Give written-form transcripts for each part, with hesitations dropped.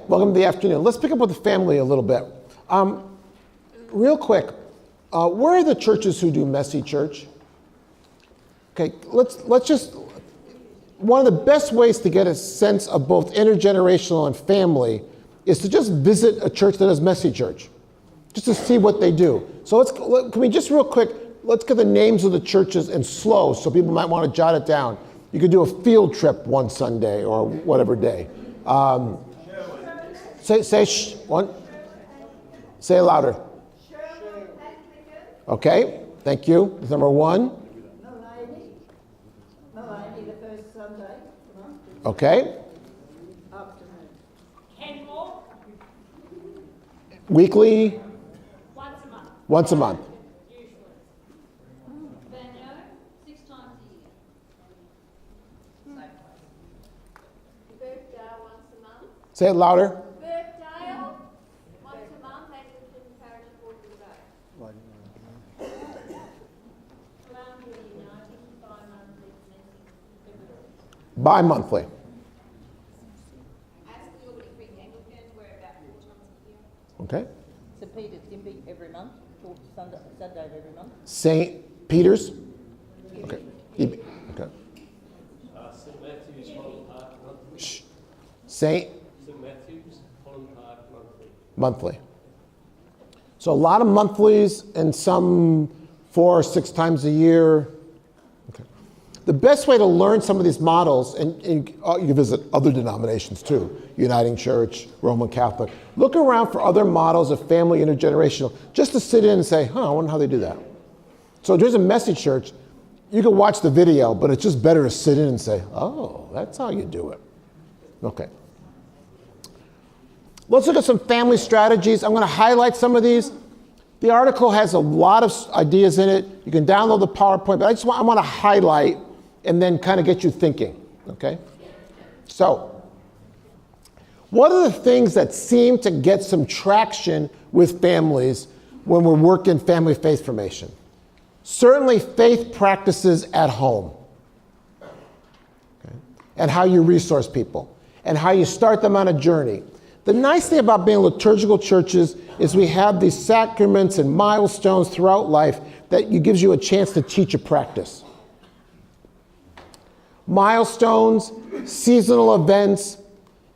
welcome to the afternoon. Let's pick up with the family a little bit. Real quick, where are the churches who do messy church? Okay, let's just, one of the best ways to get a sense of both intergenerational and family is to just visit a church that does messy church, just to see what they do. So can we just real quick, let's get the names of the churches in slow so people might want to jot it down. You could do a field trip one Sunday or whatever day. Say it louder. Okay, thank you. That's number one. Maloney, the first Sunday. Okay. Afternoon. Kenmore. Weekly? Once a month. Once a month. Usually. Banyo, 6 times a year. Birkdale once a month. Say it louder. Birkdale once a month. Anglican Parish Board of the Day. Family Uniting, bi-monthly, commencing February. Bi-monthly. As the Albany Creek Anglican, we're about 4 times a year. Okay. St. Peter's Dimby every month, fourth Sunday of every month. St. Peter's? Okay. Okay. St. Matthew's, Holland Park, monthly. St. St. Matthew's, Holland Park, monthly. Monthly. So a lot of monthlies and some 4 or 6 times a year. Okay. The best way to learn some of these models, and you can visit other denominations too, Uniting Church, Roman Catholic. Look around for other models of family intergenerational, just to sit in and say, I wonder how they do that. So there's a messy church. You can watch the video, but it's just better to sit in and say, oh, that's how you do it. Okay. Let's look at some family strategies. I'm going to highlight some of these. The article has a lot of ideas in it. You can download the PowerPoint, but I want to highlight and then kind of get you thinking, okay? So, what are the things that seem to get some traction with families when we're working family faith formation? Certainly faith practices at home, okay? And how you resource people, and how you start them on a journey. The nice thing about being liturgical churches is we have these sacraments and milestones throughout life that gives you a chance to teach a practice. Milestones, seasonal events.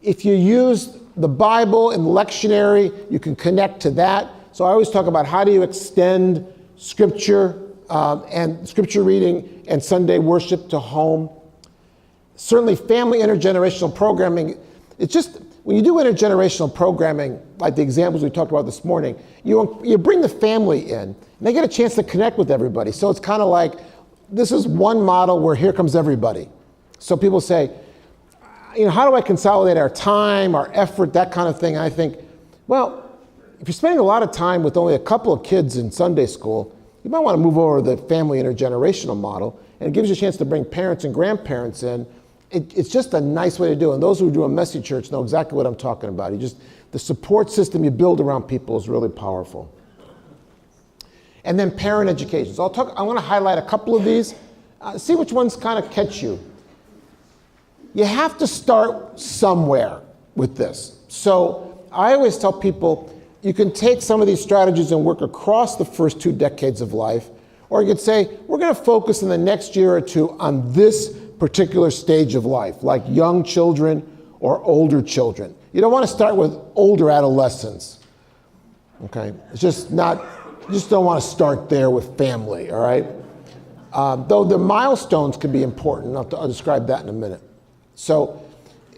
If you use the Bible and the lectionary, you can connect to that. So I always talk about how do you extend scripture and scripture reading and Sunday worship to home. Certainly family intergenerational programming. It's just, when you do intergenerational programming, like the examples we talked about this morning, you bring the family in, and they get a chance to connect with everybody. So it's kind of like, this is one model where here comes everybody. So people say, how do I consolidate our time, our effort, that kind of thing? And I think, well, if you're spending a lot of time with only a couple of kids in Sunday school, you might want to move over to the family intergenerational model, and it gives you a chance to bring parents and grandparents in. It's just a nice way to do it. And those who do a messy church know exactly what I'm talking about. The support system you build around people is really powerful. And then parent education. So I want to highlight a couple of these. See which ones kind of catch you. You have to start somewhere with this. So I always tell people, you can take some of these strategies and work across the first 2 decades of life, or you could say, we're going to focus in the next year or 2 on this particular stage of life, like young children or older children. You don't want to start with older adolescents, okay? It's just not, you just don't want to start there with family, all right? Though the milestones can be important, I'll describe that in a minute. So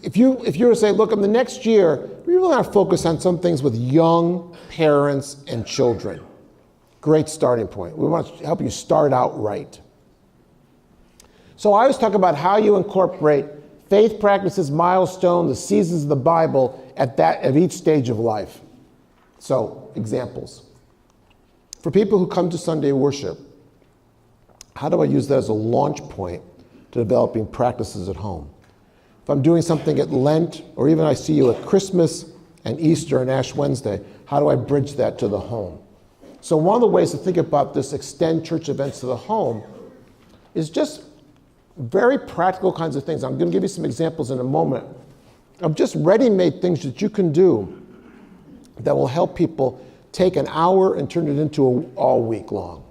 if you were to say, look, in the next year, we really want to focus on some things with young parents and children. Great starting point. We want to help you start out right. So I always talk about how you incorporate faith practices, milestones, the seasons of the Bible at each stage of life. So, examples. For people who come to Sunday worship, how do I use that as a launch point to developing practices at home? If I'm doing something at Lent, or even I see you at Christmas and Easter and Ash Wednesday, how do I bridge that to the home? So one of the ways to think about this, extend church events to the home, is just very practical kinds of things. I'm going to give you some examples in a moment of just ready-made things that you can do that will help people take an hour and turn it into all week long.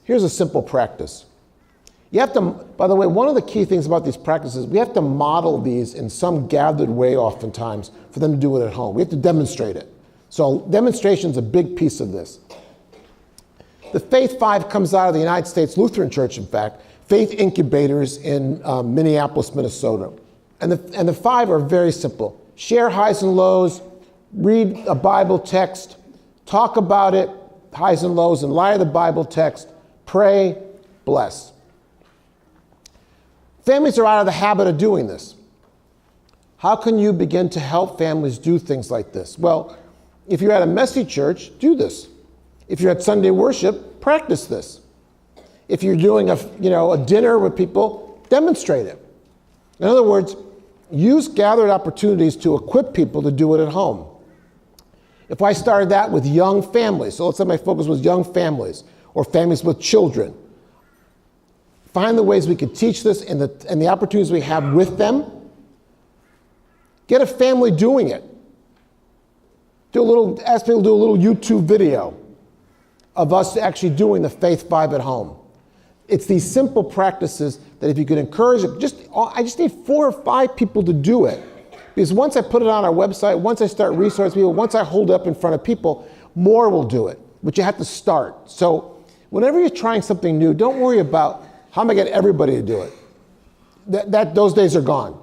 Here's a simple practice. You have to, by the way, one of the key things about these practices, we have to model these in some gathered way oftentimes for them to do it at home. We have to demonstrate it. So demonstration is a big piece of this. The Faith 5 comes out of the United States Lutheran Church, in fact, faith incubators in Minneapolis, Minnesota. And the 5 are very simple. Share highs and lows, read a Bible text, talk about it, highs and lows, in light of the Bible text, pray, bless. Families are out of the habit of doing this. How can you begin to help families do things like this? Well, if you're at a messy church, do this. If you're at Sunday worship, practice this. If you're doing a dinner with people, demonstrate it. In other words, use gathered opportunities to equip people to do it at home. If I started that with young families, so let's say my focus was young families or families with children, find the ways we could teach this and the opportunities we have with them. Get a family doing it. Ask people to do a little YouTube video of us actually doing the Faith 5 at home. It's these simple practices that if you could encourage it, I just need 4 or 5 people to do it. Because once I put it on our website, once I start resourcing people, once I hold it up in front of people, more will do it. But you have to start. So whenever you're trying something new, don't worry about how am I get everybody to do it. Those days are gone.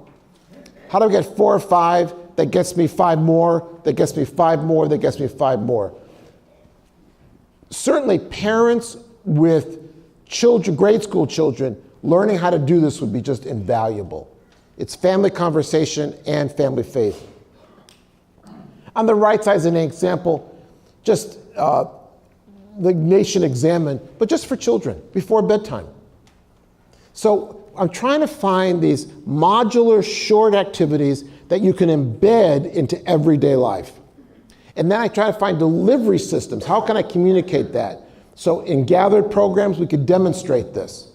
How do I get 4 or 5 that gets me 5 more, that gets me 5 more, that gets me 5 more? Certainly parents with children, grade school children, learning how to do this would be just invaluable. It's family conversation and family faith. On the right side is an example, just the Nation Examined, but just for children, before bedtime. So I'm trying to find these modular, short activities that you can embed into everyday life. And then I try to find delivery systems. How can I communicate that? So in gathered programs, we could demonstrate this.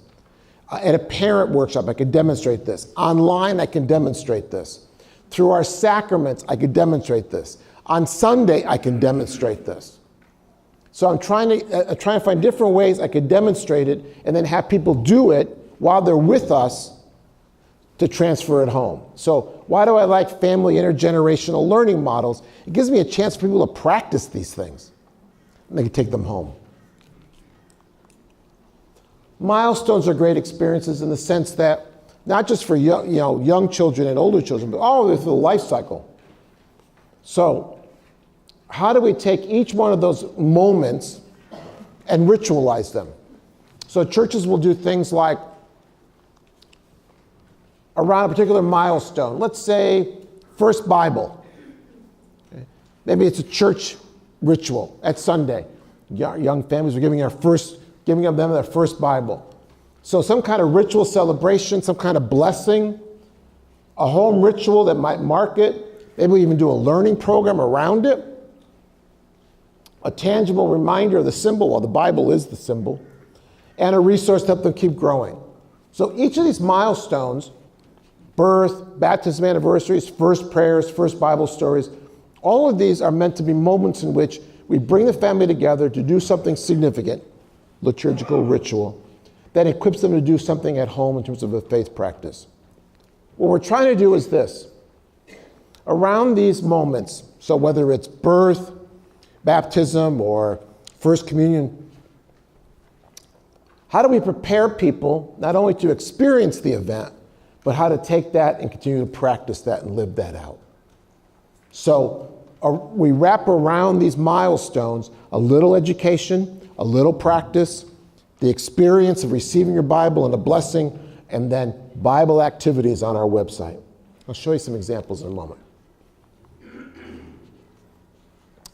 At a parent workshop, I could demonstrate this. Online, I can demonstrate this. Through our sacraments, I could demonstrate this. On Sunday, I can demonstrate this. So I'm trying to find different ways I could demonstrate it and then have people do it while they're with us to transfer it home. So why do I like family intergenerational learning models? It gives me a chance for people to practice these things. And they can take them home. Milestones are great experiences in the sense that not just for young children and older children, but all the way through the life cycle. So how do we take each one of those moments and ritualize them? So churches will do things like around a particular milestone. Let's say first Bible. Okay. Maybe it's a church ritual at Sunday. Young families are giving them their first Bible. So some kind of ritual celebration, some kind of blessing, a home ritual that might mark it. Maybe we even do a learning program around it. A tangible reminder of the symbol, well, the Bible is the symbol, and a resource to help them keep growing. So each of these milestones, birth, baptism anniversaries, first prayers, first Bible stories, all of these are meant to be moments in which we bring the family together to do something significant, liturgical ritual, that equips them to do something at home in terms of a faith practice. What we're trying to do is this. Around these moments, so whether it's birth, baptism, or first communion, how do we prepare people not only to experience the event, but how to take that and continue to practice that and live that out? So we wrap around these milestones a little education, a little practice, the experience of receiving your Bible and a blessing, and then Bible activities on our website. I'll show you some examples in a moment.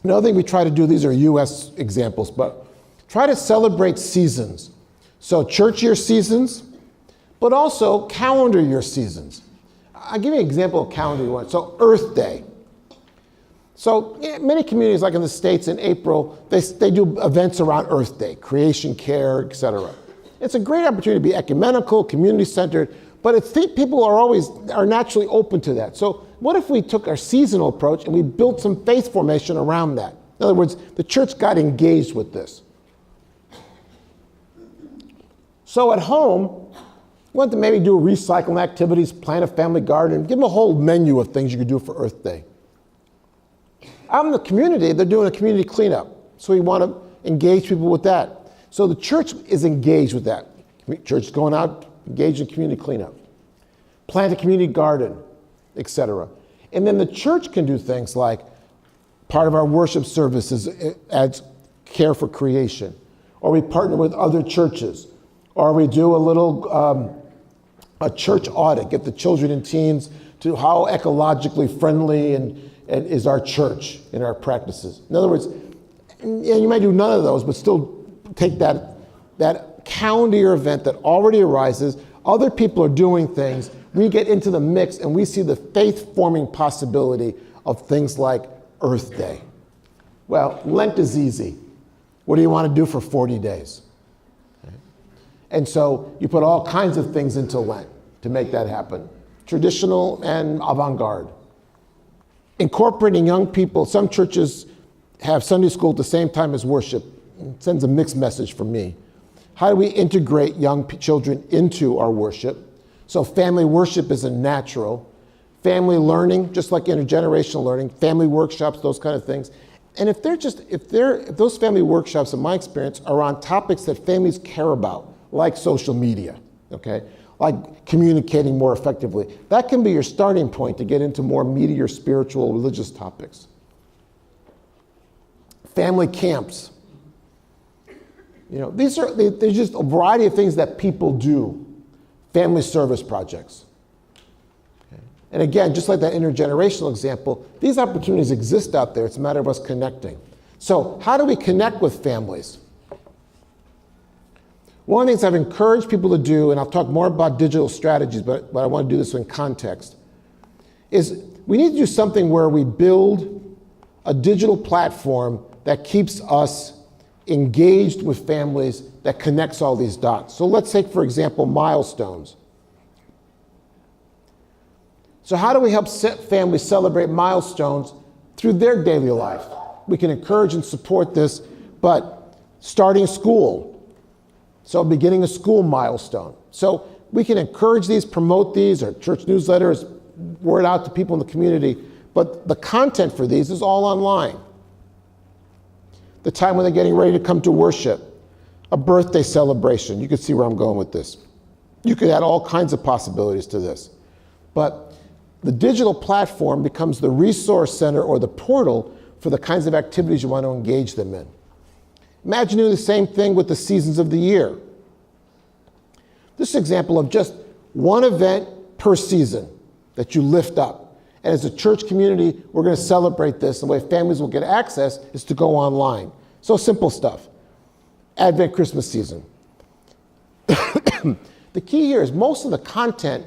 Another thing we try to do, these are US examples, but try to celebrate seasons. So church year seasons, but also calendar year seasons. I'll give you an example of calendar year one. So Earth Day. So many communities, like in the States in April, they do events around Earth Day, creation care, etc. It's a great opportunity to be ecumenical, community-centered, But people are naturally open to that. So what if we took our seasonal approach and we built some faith formation around that? In other words, the church got engaged with this. So at home, we want to maybe do recycling activities, plant a family garden, give them a whole menu of things you could do for Earth Day. Out in the community, they're doing a community cleanup. So we want to engage people with that. So the church is engaged with that. Church is going out, engaged in community cleanup. Plant a community garden, etc. And then the church can do things like part of our worship services adds care for creation. Or we partner with other churches. Or we do a little a church audit, get the children and teens to how ecologically friendly and is our church in our practices. In other words, and you might do none of those, but still take that calendar year event that already arises. Other people are doing things. We get into the mix and we see the faith-forming possibility of things like Earth Day. Well, Lent is easy. What do you want to do for 40 days? Okay. And so you put all kinds of things into Lent to make that happen. Traditional and avant-garde. Incorporating young people. Some churches have Sunday school at the same time as worship. It sends a mixed message from me. How do we integrate young children into our worship? So family worship is a natural. Family learning, just like intergenerational learning, family workshops, those kind of things. And if those family workshops, in my experience, are on topics that families care about, like social media, okay, like communicating more effectively, that can be your starting point to get into more meatier spiritual, religious topics. Family camps. You know, there's just a variety of things that people do. Family service projects. Okay. And again, just like that intergenerational example, these opportunities exist out there. It's a matter of us connecting. So how do we connect with families? One of the things I've encouraged people to do, and I'll talk more about digital strategies, but I want to do this in context, is we need to do something where we build a digital platform that keeps us engaged with families, that connects all these dots. So let's take, for example, milestones. So how do we help families celebrate milestones through their daily life? We can encourage and support this, but starting school, so beginning a school milestone. So we can encourage these, promote these, or church newsletters, word out to people in the community, but the content for these is all online. The time when they're getting ready to come to worship, a birthday celebration. You can see where I'm going with this. You could add all kinds of possibilities to this. But the digital platform becomes the resource center or the portal for the kinds of activities you want to engage them in. Imagine doing the same thing with the seasons of the year. This is an example of just one event per season that you lift up. And as a church community, we're going to celebrate this. The way families will get access is to go online. So simple stuff. Advent, Christmas season. The key here is most of the content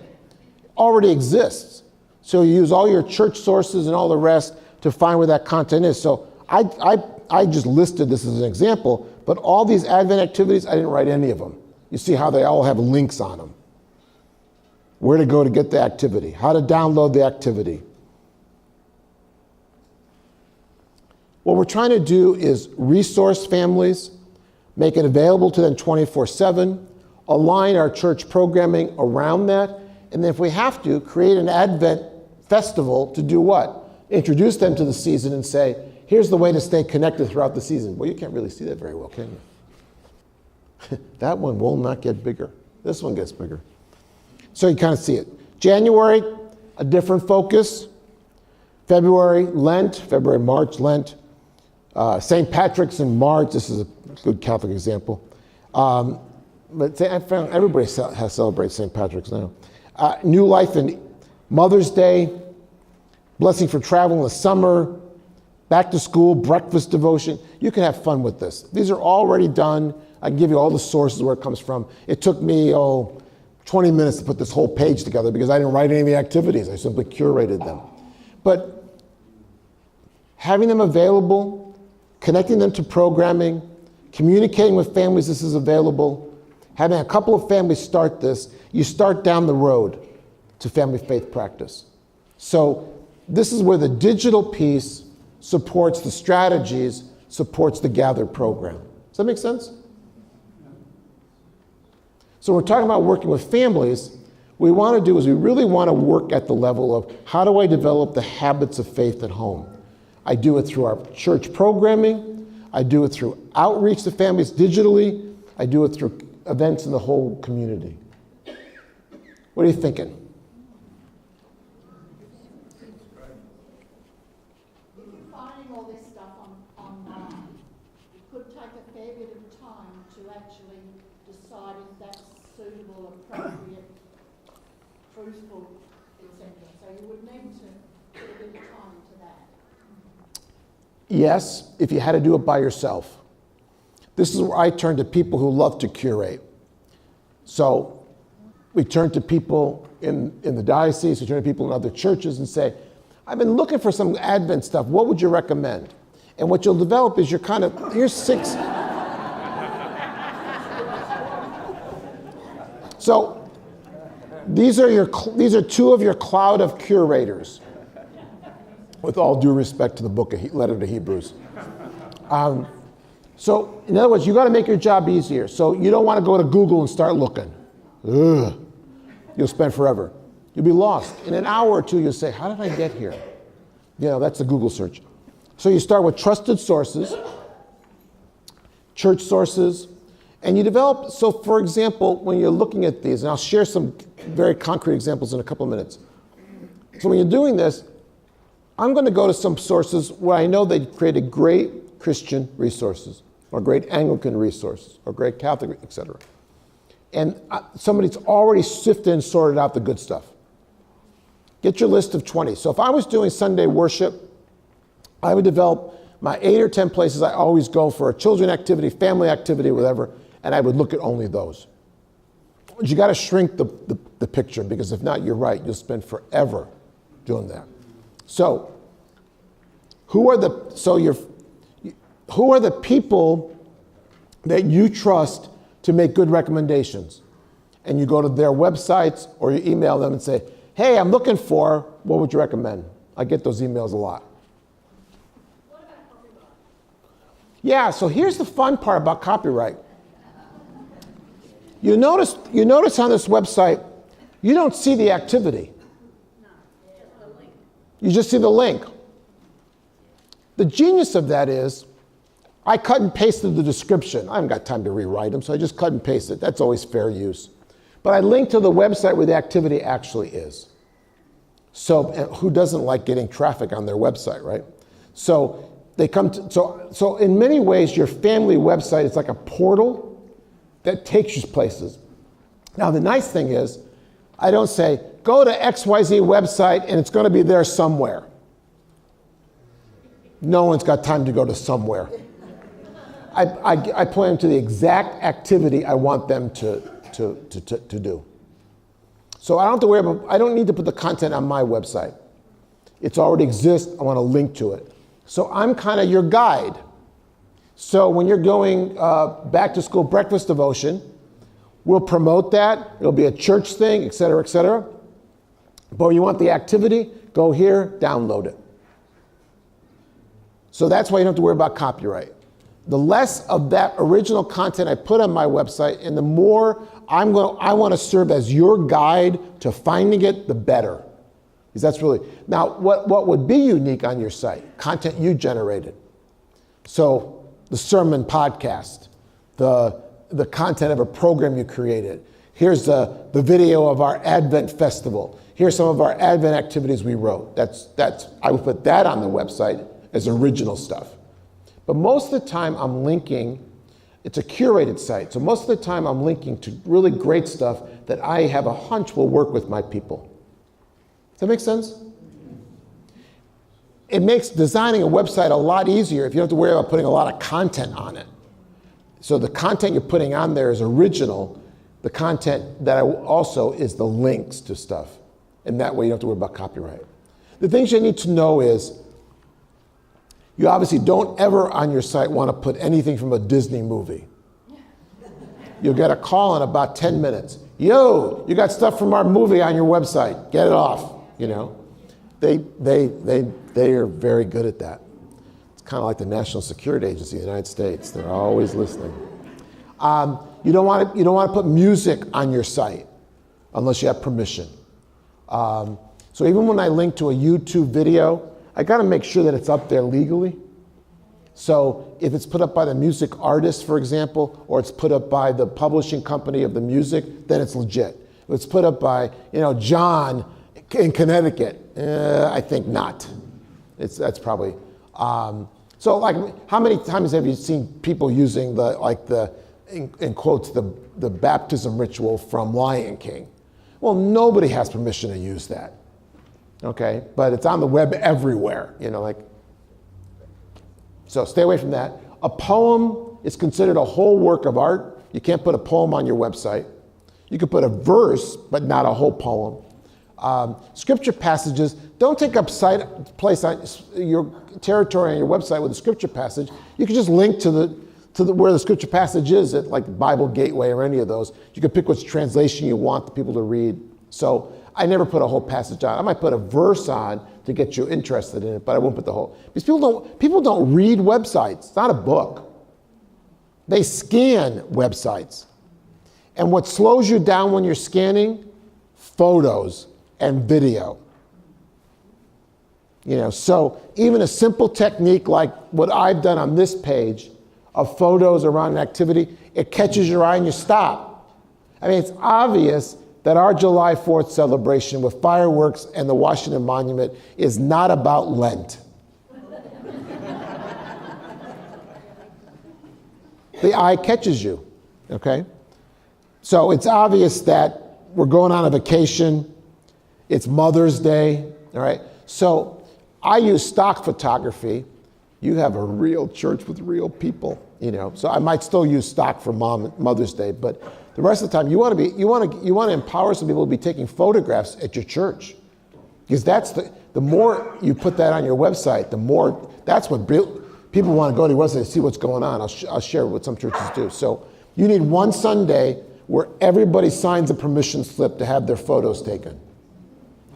already exists. So you use all your church sources and all the rest to find where that content is. So I just listed this as an example, but all these Advent activities, I didn't write any of them. You see how they all have links on them. Where to go to get the activity, how to download the activity. What we're trying to do is resource families, make it available to them 24/7, align our church programming around that, and then if we have to, create an Advent festival to do what? Introduce them to the season and say, here's the way to stay connected throughout the season. Well, you can't really see that very well, can you? That one will not get bigger. This one gets bigger. So you kind of see it. January, a different focus. February, Lent. February, March, Lent. St. Patrick's in March. This is a good Catholic example. But I found everybody has celebrated St. Patrick's now. New Life in Mother's Day. Blessing for travel in the summer. Back to school, breakfast devotion. You can have fun with this. These are already done. I can give you all the sources where it comes from. It took me, 20 minutes to put this whole page together because I didn't write any of the activities. I simply curated them. But having them available, connecting them to programming, communicating with families this is available, Having a couple of families start this, you start down the road to family faith practice. So this is where the digital piece supports the strategies, supports the Gather program. Does that make sense? So we're talking about working with families. What we want to do is we really want to work at the level of how do I develop the habits of faith at home? I do it through our church programming. I do it through outreach to families digitally. I do it through events in the whole community. What are you thinking? Finding all this stuff online, it could take a fair bit of time to actually decide if that's suitable, appropriate, truthful, etc. So you would need to put a bit of time to that. Yes, if you had to do it by yourself. This is where I turn to people who love to curate. So we turn to people in the diocese, we turn to people in other churches and say, I've been looking for some Advent stuff. What would you recommend? And what you'll develop is here's 6. So these are 2 of your cloud of curators, with all due respect to the letter to Hebrews. So in other words, you got to make your job easier. So you don't want to go to Google and start looking. Ugh. You'll spend forever. You'll be lost. In an hour or 2, you'll say, how did I get here? That's the Google search. So you start with trusted sources, church sources, and you develop, so for example, when you're looking at these, and I'll share some very concrete examples in a couple of minutes. So when you're doing this, I'm going to go to some sources where I know they created great Christian resources, or great Anglican resources, or great Catholic, etc. And somebody's already sifted and sorted out the good stuff. Get your list of 20. So if I was doing Sunday worship, I would develop my 8 or 10 places I always go for a children activity, family activity, whatever, and I would look at only those. But you got to shrink the picture, because if not, you're right, you'll spend forever doing that. So who are the people that you trust to make good recommendations? And you go to their websites or you email them and say, hey, I'm looking for, what would you recommend? I get those emails a lot. What about copyright? Yeah, so here's the fun part about copyright. You notice on this website, you don't see the activity. You just see the link. The genius of that is, I cut and pasted the description. I haven't got time to rewrite them, so I just cut and paste it. That's always fair use. But I link to the website where the activity actually is. So who doesn't like getting traffic on their website, right? So they come to, so in many ways, your family website is like a portal that takes you places. Now, the nice thing is, I don't say, go to XYZ website and it's going to be there somewhere. No one's got time to go to somewhere. I point them to the exact activity I want them to do. So I don't have to worry about, I don't need to put the content on my website. It's already exists, I want to link to it. So I'm kind of your guide. So when you're going back to school breakfast devotion, we'll promote that. It'll be a church thing, et cetera, et cetera. But when you want the activity, go here, download it. So that's why you don't have to worry about copyright. The less of that original content I put on my website, and the more I want to serve as your guide to finding it, the better. Because that's really, now what would be unique on your site? Content you generated. So the sermon podcast, the content of a program you created. Here's the video of our Advent festival. Here's some of our Advent activities we wrote. I would put that on the website as original stuff. But most of the time I'm linking, it's a curated site, so most of the time I'm linking to really great stuff that I have a hunch will work with my people. Does that make sense? It makes designing a website a lot easier if you don't have to worry about putting a lot of content on it. So the content you're putting on there is original. The content that also is the links to stuff. And that way you don't have to worry about copyright. The things you need to know is, you obviously don't ever on your site want to put anything from a Disney movie. you'll get a call in about 10 minutes. Yo, you got stuff from our movie on your website. Get it off, you know. They are very good at that. It's kind of like the National Security Agency of the United States. They're always listening. You don't want to put music on your site unless you have permission. So even when I link to a YouTube video, I got to make sure that it's up there legally. So if it's put up by the music artist, for example, or it's put up by the publishing company of the music, then it's legit. If it's put up by, John in Connecticut, I think not. That's probably. So like, how many times have you seen people using in quotes, the baptism ritual from Lion King? Well, nobody has permission to use that. Okay, but it's on the web everywhere, so stay away from that. A poem is considered a whole work of art. You can't put a poem on your website. You can put a verse, but not a whole poem. Scripture passages don't take up place on your territory on your website with a scripture passage. You can just link to where the scripture passage is at like Bible Gateway or any of those. You can pick which translation you want the people to read. So I never put a whole passage on. I might put a verse on to get you interested in it, but I won't put the whole. Because people don't read websites. It's not a book. They scan websites. And what slows you down when you're scanning? Photos and video. So even a simple technique like what I've done on this page of photos around an activity, it catches your eye and you stop. I mean, it's obvious that our July 4th celebration with fireworks and the Washington Monument is not about Lent. The eye catches you, okay? So it's obvious that we're going on a vacation. It's Mother's Day, all right? So I use stock photography. You have a real church with real people, So I might still use stock for Mother's Day, but the rest of the time, you want to empower some people to be taking photographs at your church, because that's the more you put that on your website, the more that's what people want to go to your website to see what's going on. I'll share what some churches do. So you need one Sunday where everybody signs a permission slip to have their photos taken,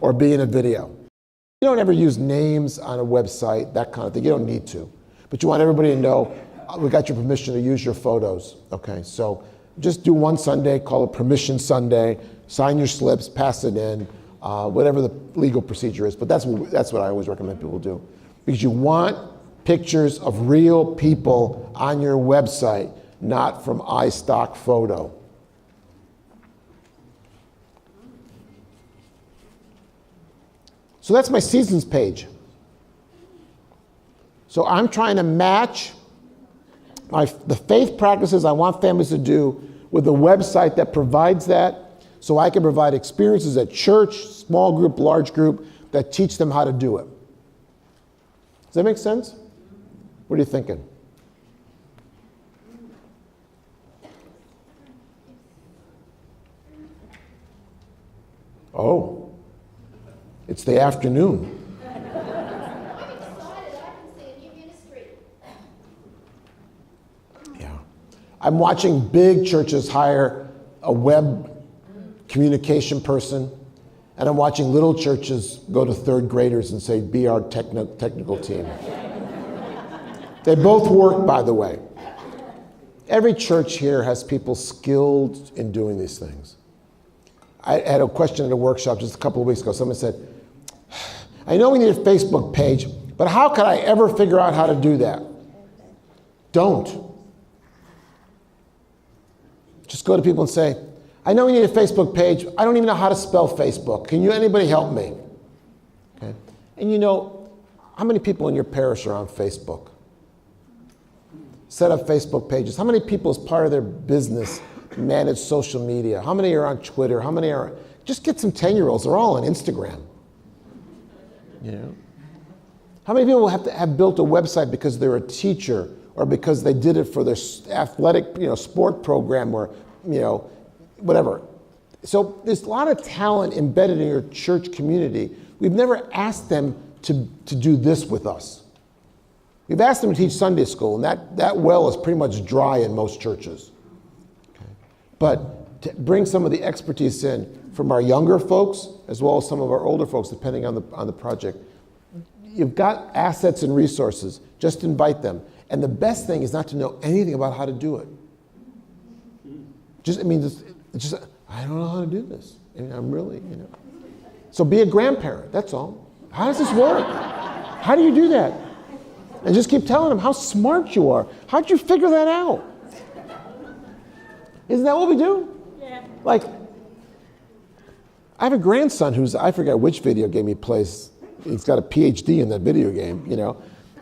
or be in a video. You don't ever use names on a website, that kind of thing. You don't need to, but you want everybody to know we got your permission to use your photos. Okay, so. Just do one Sunday, call it Permission Sunday, sign your slips, pass it in, whatever the legal procedure is. But that's what I always recommend people do. Because you want pictures of real people on your website, not from iStock photo. So that's my seasons page. So I'm trying to match the faith practices I want families to do with a website that provides that, so I can provide experiences at church, small group, large group, that teach them how to do it. Does that make sense? What are you thinking? Oh, it's the afternoon. I'm watching big churches hire a web communication person, and I'm watching little churches go to third graders and say, be our technical team. They both work, by the way. Every church here has people skilled in doing these things. I had a question at a workshop just a couple of weeks ago. Someone said, I know we need a Facebook page, but how could I ever figure out how to do that? Don't. Just go to people and say, I know we need a Facebook page. I don't even know how to spell Facebook. Can anybody help me? Okay. And how many people in your parish are on Facebook? Set up Facebook pages. How many people, as part of their business, manage social media? How many are on Twitter? How many are... Just get some 10-year-olds. They're all on Instagram. How many people have built a website because they're a teacher, or because they did it for their athletic, sport program, or, whatever. So there's a lot of talent embedded in your church community. We've never asked them to do this with us. We've asked them to teach Sunday school, and that well is pretty much dry in most churches. Okay. but to bring some of the expertise in from our younger folks as well as some of our older folks, depending on the project. You've got assets and resources. Just invite them. And the best thing is not to know anything about how to do it. I don't know how to do this. And I'm really, So be a grandparent, that's all. How does this work? How do you do that? And just keep telling them how smart you are. How'd you figure that out? Isn't that what we do? Yeah. Like, I have a grandson I forget which video game he plays. He's got a PhD in that video game,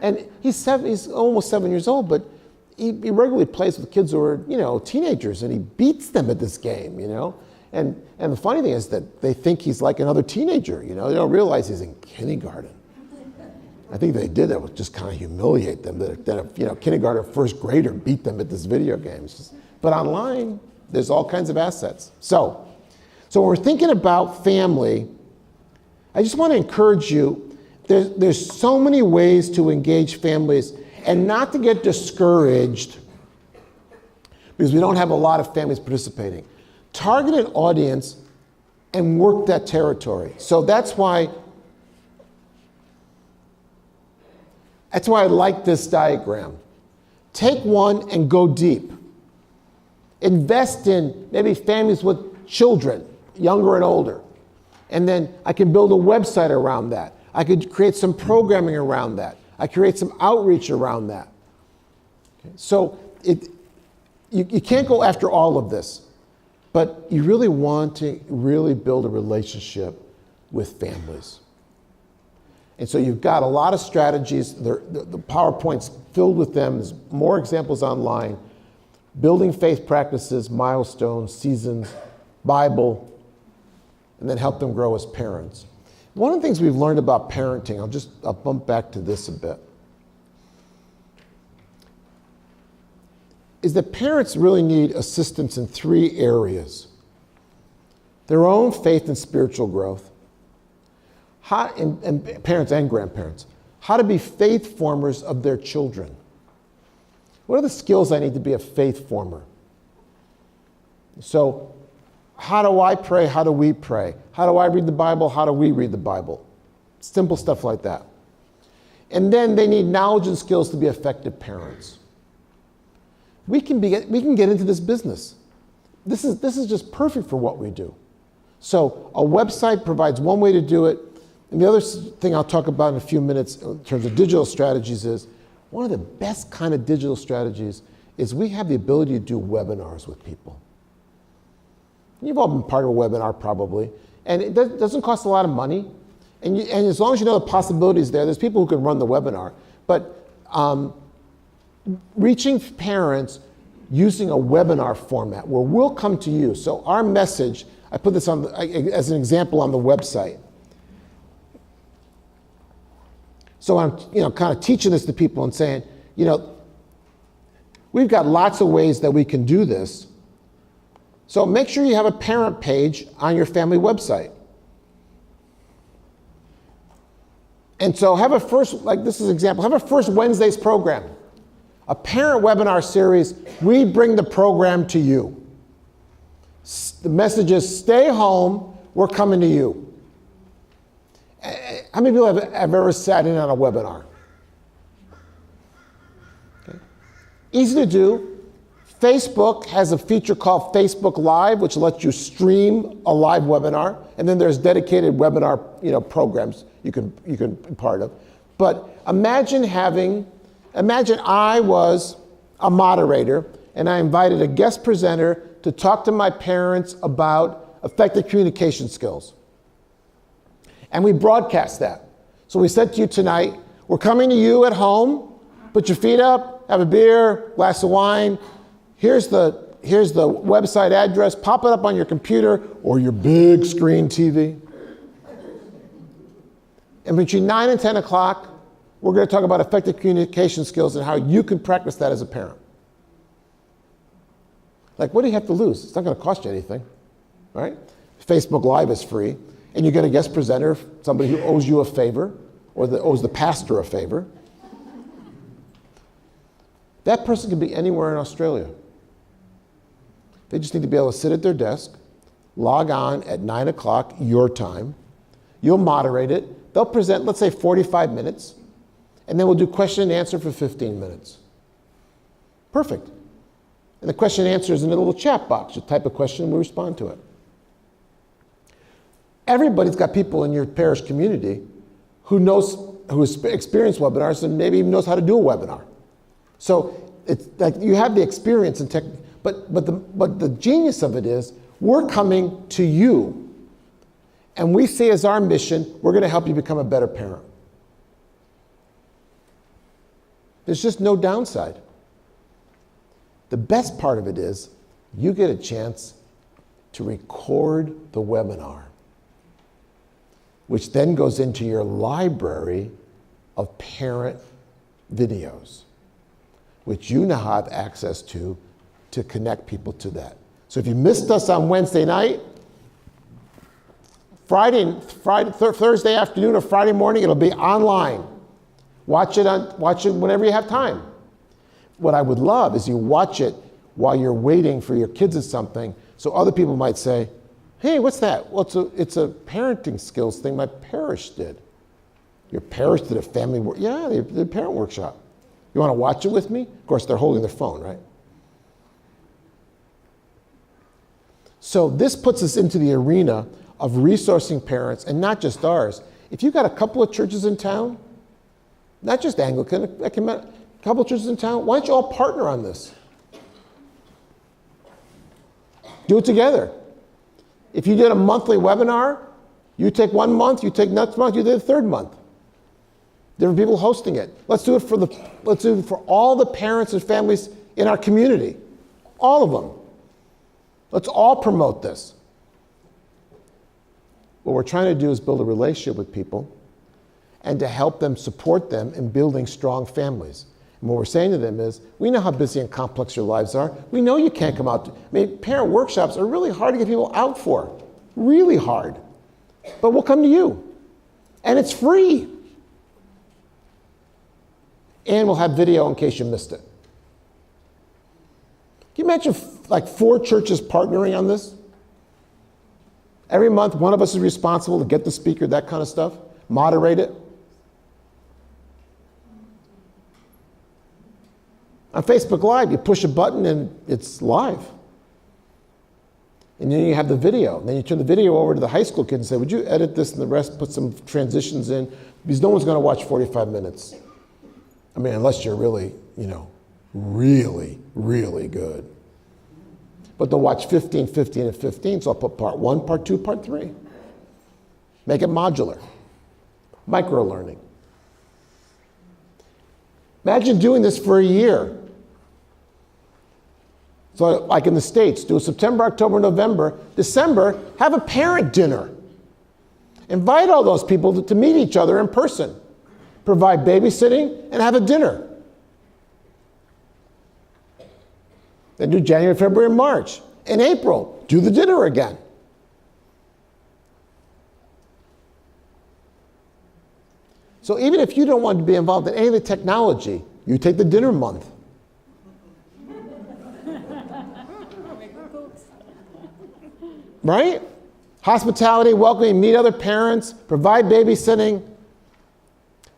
And he's almost 7 years old, but he regularly plays with kids who are, teenagers, and he beats them at this game, And the funny thing is that they think he's like another teenager, They don't realize he's in kindergarten. I think they did that was just kind of humiliate them, that a kindergarten first grader beat them at this video game. But online, there's all kinds of assets. So when we're thinking about family, I just want to encourage you, there's so many ways to engage families and not to get discouraged because we don't have a lot of families participating. Target an audience and work that territory. So that's why I like this diagram. Take one and go deep. Invest in maybe families with children, younger and older. And then I can build a website around that. I could create some programming around that. I create some outreach around that. Okay. So you can't go after all of this, but you really want to really build a relationship with families. And so you've got a lot of strategies. The PowerPoint's filled with them. There's more examples online. Building faith practices, milestones, seasons, Bible, and then help them grow as parents. One of the things we've learned about parenting, I'll bump back to this a bit, is that parents really need assistance in 3 areas. Their own faith and spiritual growth, and parents and grandparents, how to be faith formers of their children. What are the skills I need to be a faith former? So, how do I pray? How do we pray? How do I read the Bible? How do we read the Bible? Simple stuff like that. And then they need knowledge and skills to be effective parents. We can get into this business. This is just perfect for what we do. So a website provides one way to do it. And the other thing I'll talk about in a few minutes in terms of digital strategies is one of the best kind of digital strategies is we have the ability to do webinars with people. You've all been part of a webinar probably, and it doesn't cost a lot of money. And as long as you know the possibilities there's people who can run the webinar. But reaching parents using a webinar format where we'll come to you. So our message, I put this on as an example on the website. So I'm kind of teaching this to people and saying, we've got lots of ways that we can do this. So make sure you have a parent page on your family website. And so have a first, like this is an example, have a first Wednesday's program. A parent webinar series, we bring the program to you. The message is stay home, we're coming to you. How many people have ever sat in on a webinar? Okay. Easy to do. Facebook has a feature called Facebook Live, which lets you stream a live webinar, and then there's dedicated webinar, programs you can be part of. But imagine I was a moderator and I invited a guest presenter to talk to my parents about effective communication skills. And we broadcast that. So we said to you tonight, we're coming to you at home, put your feet up, have a beer, glass of wine. Here's the website address, pop it up on your computer or your big screen TV. And between 9 and 10 o'clock, we're going to talk about effective communication skills and how you can practice that as a parent. Like, what do you have to lose? It's not going to cost you anything, right? Facebook Live is free, and you get a guest presenter, somebody who owes you a favor, or owes the pastor a favor. That person can be anywhere in Australia. They just need to be able to sit at their desk, log on at 9 o'clock your time. You'll moderate it. They'll present, let's say, 45 minutes, and then we'll do question and answer for 15 minutes. Perfect. And the question and answer is in a little chat box. You type a question and we respond to it. Everybody's got people in your parish community who has experienced webinars and maybe even knows how to do a webinar. So it's like you have the experience and tech, but the genius of it is we're coming to you. And we say as our mission, we're going to help you become a better parent. There's just no downside. The best part of it is you get a chance to record the webinar, which then goes into your library of parent videos, which you now have access to connect people to that. So if you missed us on Wednesday night, Thursday afternoon or Friday morning, it'll be online. Watch it whenever you have time. What I would love is you watch it while you're waiting for your kids or something, so other people might say, hey, what's that? Well, it's a parenting skills thing my parish did. Your parish did a family work? Yeah, they did a parent workshop. You want to watch it with me? Of course, they're holding their phone, right? So this puts us into the arena of resourcing parents, and not just ours. If you've got a couple of churches in town, not just Anglican, a couple of churches in town, why don't you all partner on this? Do it together. If you did a monthly webinar, you take 1 month, you take next month, you do the third month. Different people hosting it. Let's do it for all the parents and families in our community. All of them. Let's all promote this. What we're trying to do is build a relationship with people and to help them, support them in building strong families. And what we're saying to them is, we know how busy and complex your lives are. We know you can't come out. Parent workshops are really hard to get people out for. Really hard. But we'll come to you. And it's free. And we'll have video in case you missed it. Can you imagine like 4 churches partnering on this? Every month, one of us is responsible to get the speaker, that kind of stuff, moderate it. On Facebook Live, you push a button and it's live. And then you have the video. And then you turn the video over to the high school kid and say, would you edit this and the rest, put some transitions in? Because no one's going to watch 45 minutes. I mean, unless you're really, really, really good. But they'll watch 15, 15, and 15, so I'll put part 1, part 2, part 3. Make it modular. Micro-learning. Imagine doing this for a year. So like in the States, do September, October, November. December, have a parent dinner. Invite all those people to meet each other in person. Provide babysitting and have a dinner. Then do January, February, and March. In April, do the dinner again. So even if you don't want to be involved in any of the technology, you take the dinner month. Right? Hospitality, welcoming, meet other parents, provide babysitting.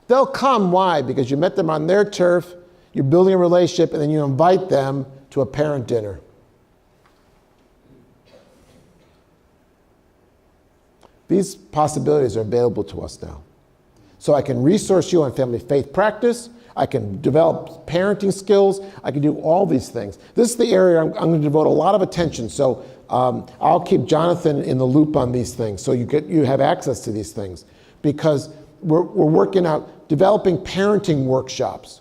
They'll come, why? Because you met them on their turf, you're building a relationship, and then you invite them to a parent dinner. These possibilities are available to us now. So I can resource you on family faith practice, I can develop parenting skills, I can do all these things. This is the area I'm going to devote a lot of attention. So I'll keep Jonathan in the loop on these things so you have access to these things, because we're working out developing parenting workshops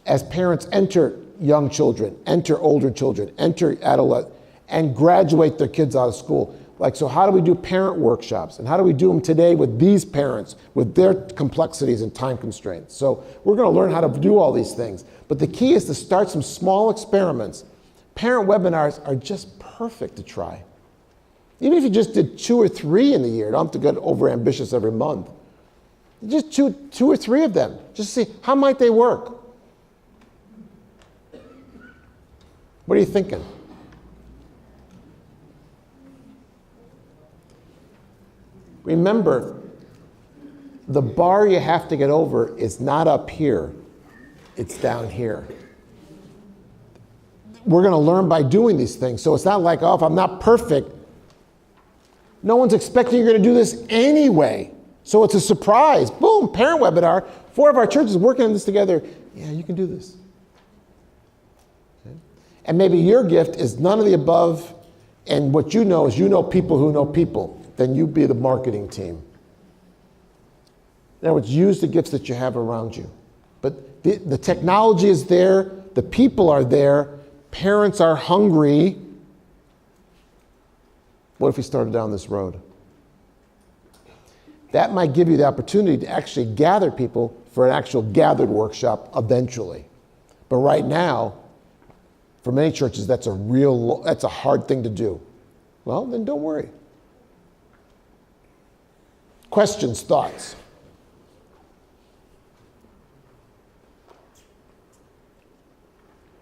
as parents enter young children, enter older children, enter adolescents, and graduate their kids out of school. Like, so how do we do parent workshops? And how do we do them today with these parents, with their complexities and time constraints? So we're going to learn how to do all these things. But the key is to start some small experiments. Parent webinars are just perfect to try. Even if you just did 2 or 3 in the year, don't have to get over ambitious every month. Just two or three of them. Just see, how might they work? What are you thinking? Remember, the bar you have to get over is not up here, it's down here. We're going to learn by doing these things. So it's not like, oh, if I'm not perfect, no one's expecting you're going to do this anyway. So it's a surprise. Boom, parent webinar. 4 of our churches working on this together. Yeah, you can do this. Okay. And maybe your gift is none of the above, and what you know is you know people who know people. Then you be the marketing team. In other words, use the gifts that you have around you. But the technology is there, the people are there, parents are hungry. What if we started down this road? That might give you the opportunity to actually gather people for an actual gathered workshop eventually. But right now, for many churches, that's a hard thing to do. Well, then don't worry. Questions, thoughts?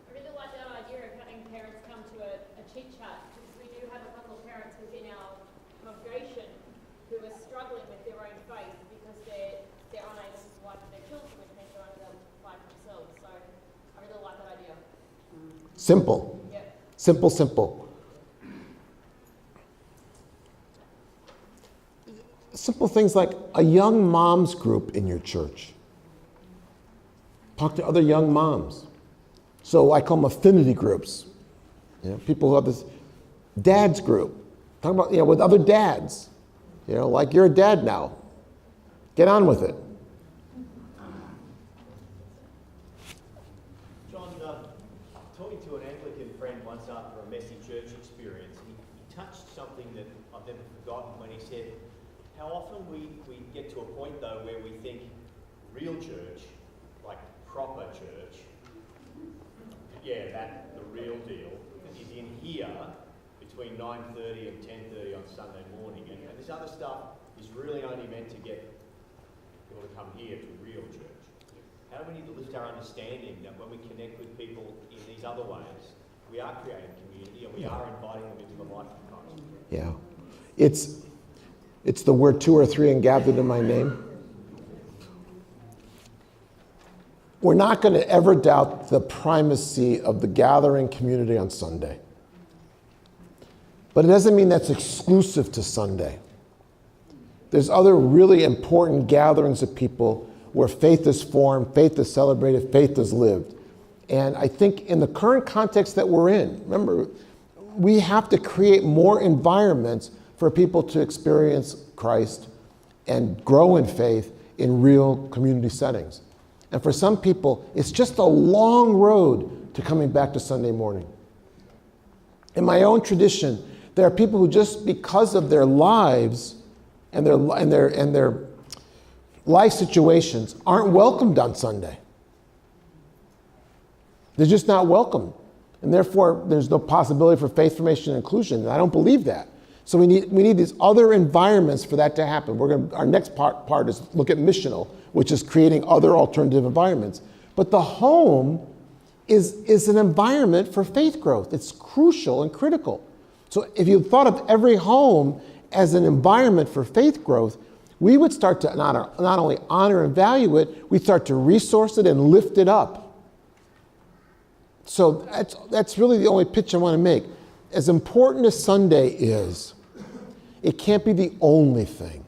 I really like that idea of having parents come to a chit chat, because we do have a couple of parents within our congregation who are struggling with their own faith because they're unable to provide for their children, which means they're unable to provide for themselves. So I really like that idea. Simple. Yep. Simple, simple. Simple things like a young moms group in your church. Talk to other young moms. So I call them affinity groups. You know, people who have this dads group. Talk about, with other dads. Like you're a dad now. Get on with it. John, talking to an Anglican friend once after a messy church experience, he touched something that I've never forgotten when he said, how often we get to a point though where we think real church, like proper church, the real deal, is in here between 9:30 and 10:30 on Sunday morning. And this other stuff is really only meant to get people to come here to real church. How do we need to lift our understanding that when we connect with people in these other ways, we are creating community and we are inviting them into the life of Christ? Yeah. It's the word 2 or 3 and gathered in my name. We're not going to ever doubt the primacy of the gathering community on Sunday. But it doesn't mean that's exclusive to Sunday. There's other really important gatherings of people where faith is formed, faith is celebrated, faith is lived. And I think in the current context that we're in, remember, we have to create more environments for people to experience Christ and grow in faith in real community settings. And for some people, it's just a long road to coming back to Sunday morning. In my own tradition, there are people who just because of their lives and their life situations aren't welcomed on Sunday. They're just not welcome. And therefore, there's no possibility for faith formation and inclusion. And I don't believe that. So we need these other environments for that to happen. Our next part is look at missional, which is creating other alternative environments. But the home is an environment for faith growth. It's crucial and critical. So if you thought of every home as an environment for faith growth, we would start to not only honor and value it, we'd start to resource it and lift it up. So that's really the only pitch I want to make. As important as Sunday is, it can't be the only thing.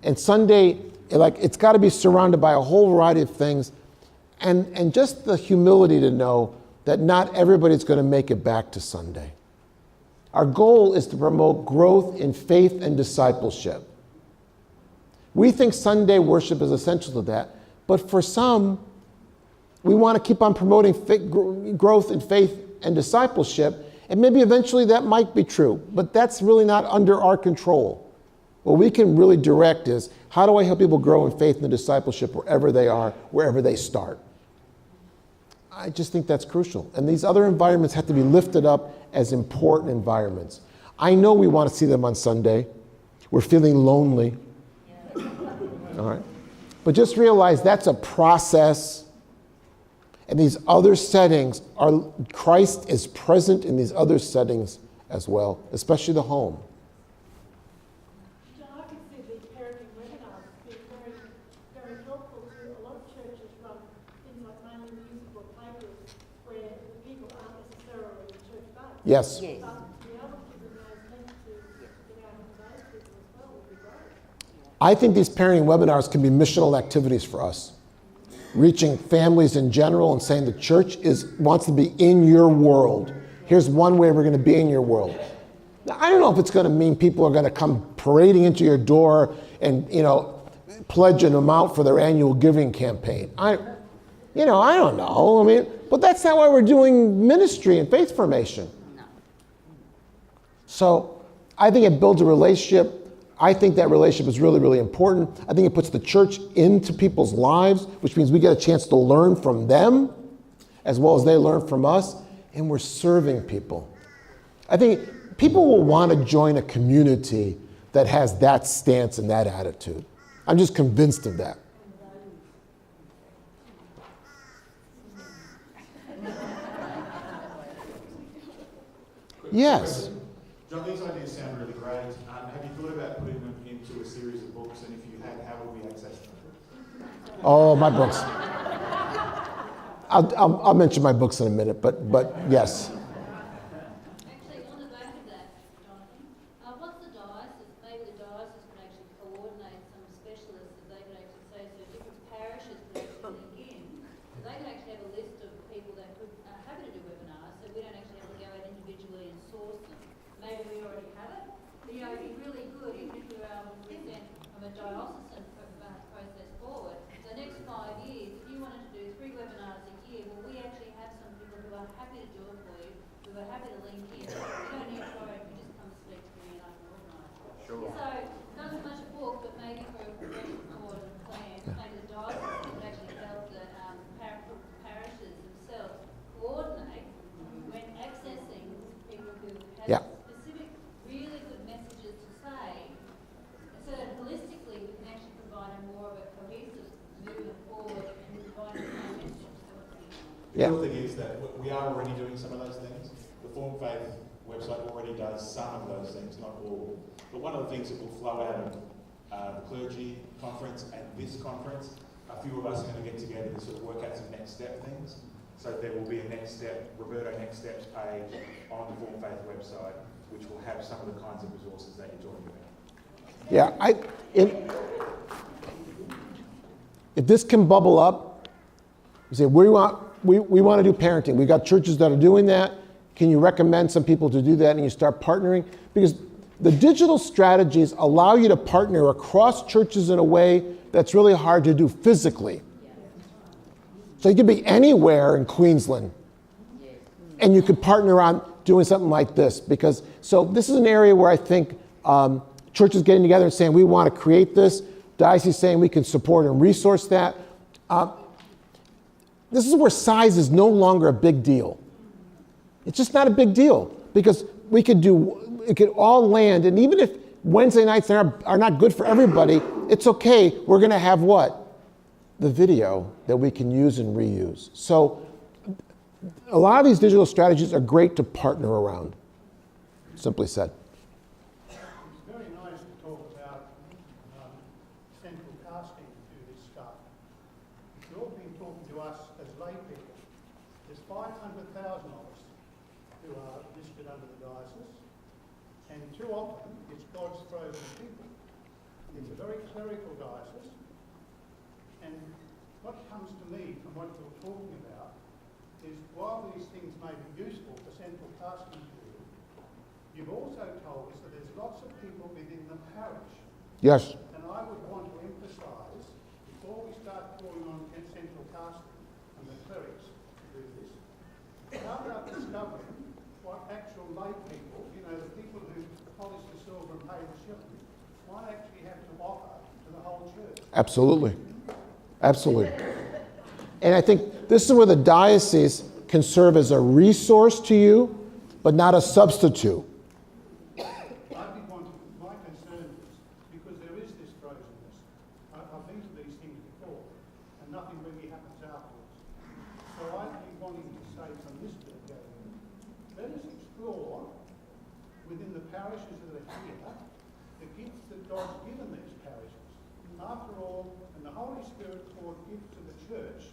And Sunday, it's got to be surrounded by a whole variety of things, and just the humility to know that not everybody's going to make it back to Sunday. Our goal is to promote growth in faith and discipleship. We think Sunday worship is essential to that, but for some, we want to keep on promoting growth in faith and discipleship, and maybe eventually that might be true, but that's really not under our control. What we can really direct is, how do I help people grow in faith and discipleship wherever they are, wherever they start? I just think that's crucial. And these other environments have to be lifted up as important environments. I know we want to see them on Sunday. We're feeling lonely. All right. But just realize that's a process. And these other settings Christ is present in these other settings as well, especially the home. John, I could see Yes. Yes. I think these parenting webinars can be missional activities for us, reaching families in general and saying the church wants to be in your world. Here's one way we're going to be in your world. Now, I don't know if it's going to mean people are going to come parading into your door and, pledge an amount for their annual giving campaign. I don't know. I mean, but that's not why we're doing ministry and faith formation. So I think it builds a relationship. I think that relationship is really, really important. I think it puts the church into people's lives, which means we get a chance to learn from them as well as they learn from us, and we're serving people. I think people will want to join a community that has that stance and that attitude. I'm just convinced of that. Yes. John, these ideas sound really great. Have you thought about putting them into a series of books? And if you had, how would we access them? Oh, my books. I'll mention my books in a minute, but yes. Actually, on the back of that, Jonathan, what's the diocese? Maybe the diocese could actually coordinate some specialists that they could actually say, so different parishes could actually link in. So they could actually have a list of people that could happy to do webinars, so we don't actually have to go out individually and source them. Maybe we already have it. But, it'd be really good even if we were able to present from a diocesan process forward. The next 5 years, if you wanted to do 3 webinars a year, well, we actually have some people who are happy to do it for you, who are happy to link in. You don't need to worry if you just come speak to me and I can organise it. Sure. So, not so much a book, but maybe for a progression forward and plan, maybe the diocese could actually help the parishes themselves coordinate when accessing people who have specific, really good messages to say, so that holistically we can actually provide a more of a cohesive movement forward and provide the same message to what's going on. The other thing is that we are already doing some of those things. The Form Faith website already does some of those things, not all. But one of the things that will flow out of the clergy conference and this conference, a few of us are going to get together to sort of work out some next step things. So there will be a next step, Roberto Next Steps page on the Form Faith website, which will have some of the kinds of resources that you're talking about. Yeah, if this can bubble up, you say, we want to do parenting. We've got churches that are doing that. Can you recommend some people to do that? And you start partnering. Because the digital strategies allow you to partner across churches in a way that's really hard to do physically. So you could be anywhere in Queensland, and you could partner on doing something like this. So this is an area where I think churches getting together and saying, we want to create this. Diocese saying we can support and resource that. This is where size is no longer a big deal. It's just not a big deal, because it could all land, and even if Wednesday nights are not good for everybody, it's okay. We're going to have what? The video that we can use and reuse. So a lot of these digital strategies are great to partner around, simply said. It's very nice to talk about central casting to this stuff. You've all been talking to us as lay people. There's 500,000 of us who are listed under the diocese, and too often it's God's chosen people. It's a very clerical diocese, and what comes to me from what you're talking about is, while these things may be useful for central casting to you, you've also told us that there's lots of people within the parish. Yes. And I would want to emphasise, before we start calling on central casting and the clerics to do this, how about discovering what actual lay people, the people who polish the silver and pay the shilling, might actually have to offer to the whole church. Absolutely. Absolutely. And I think this is where the diocese can serve as a resource to you, but not a substitute. My concern is, because there is this frozenness, I've been to these things before, and nothing really happens afterwards. So I'd be wanting to say from this bit going, let us explore within the parishes that are here, the gifts that God's given these parishes. After all, and the Holy Spirit poured gifts to the church,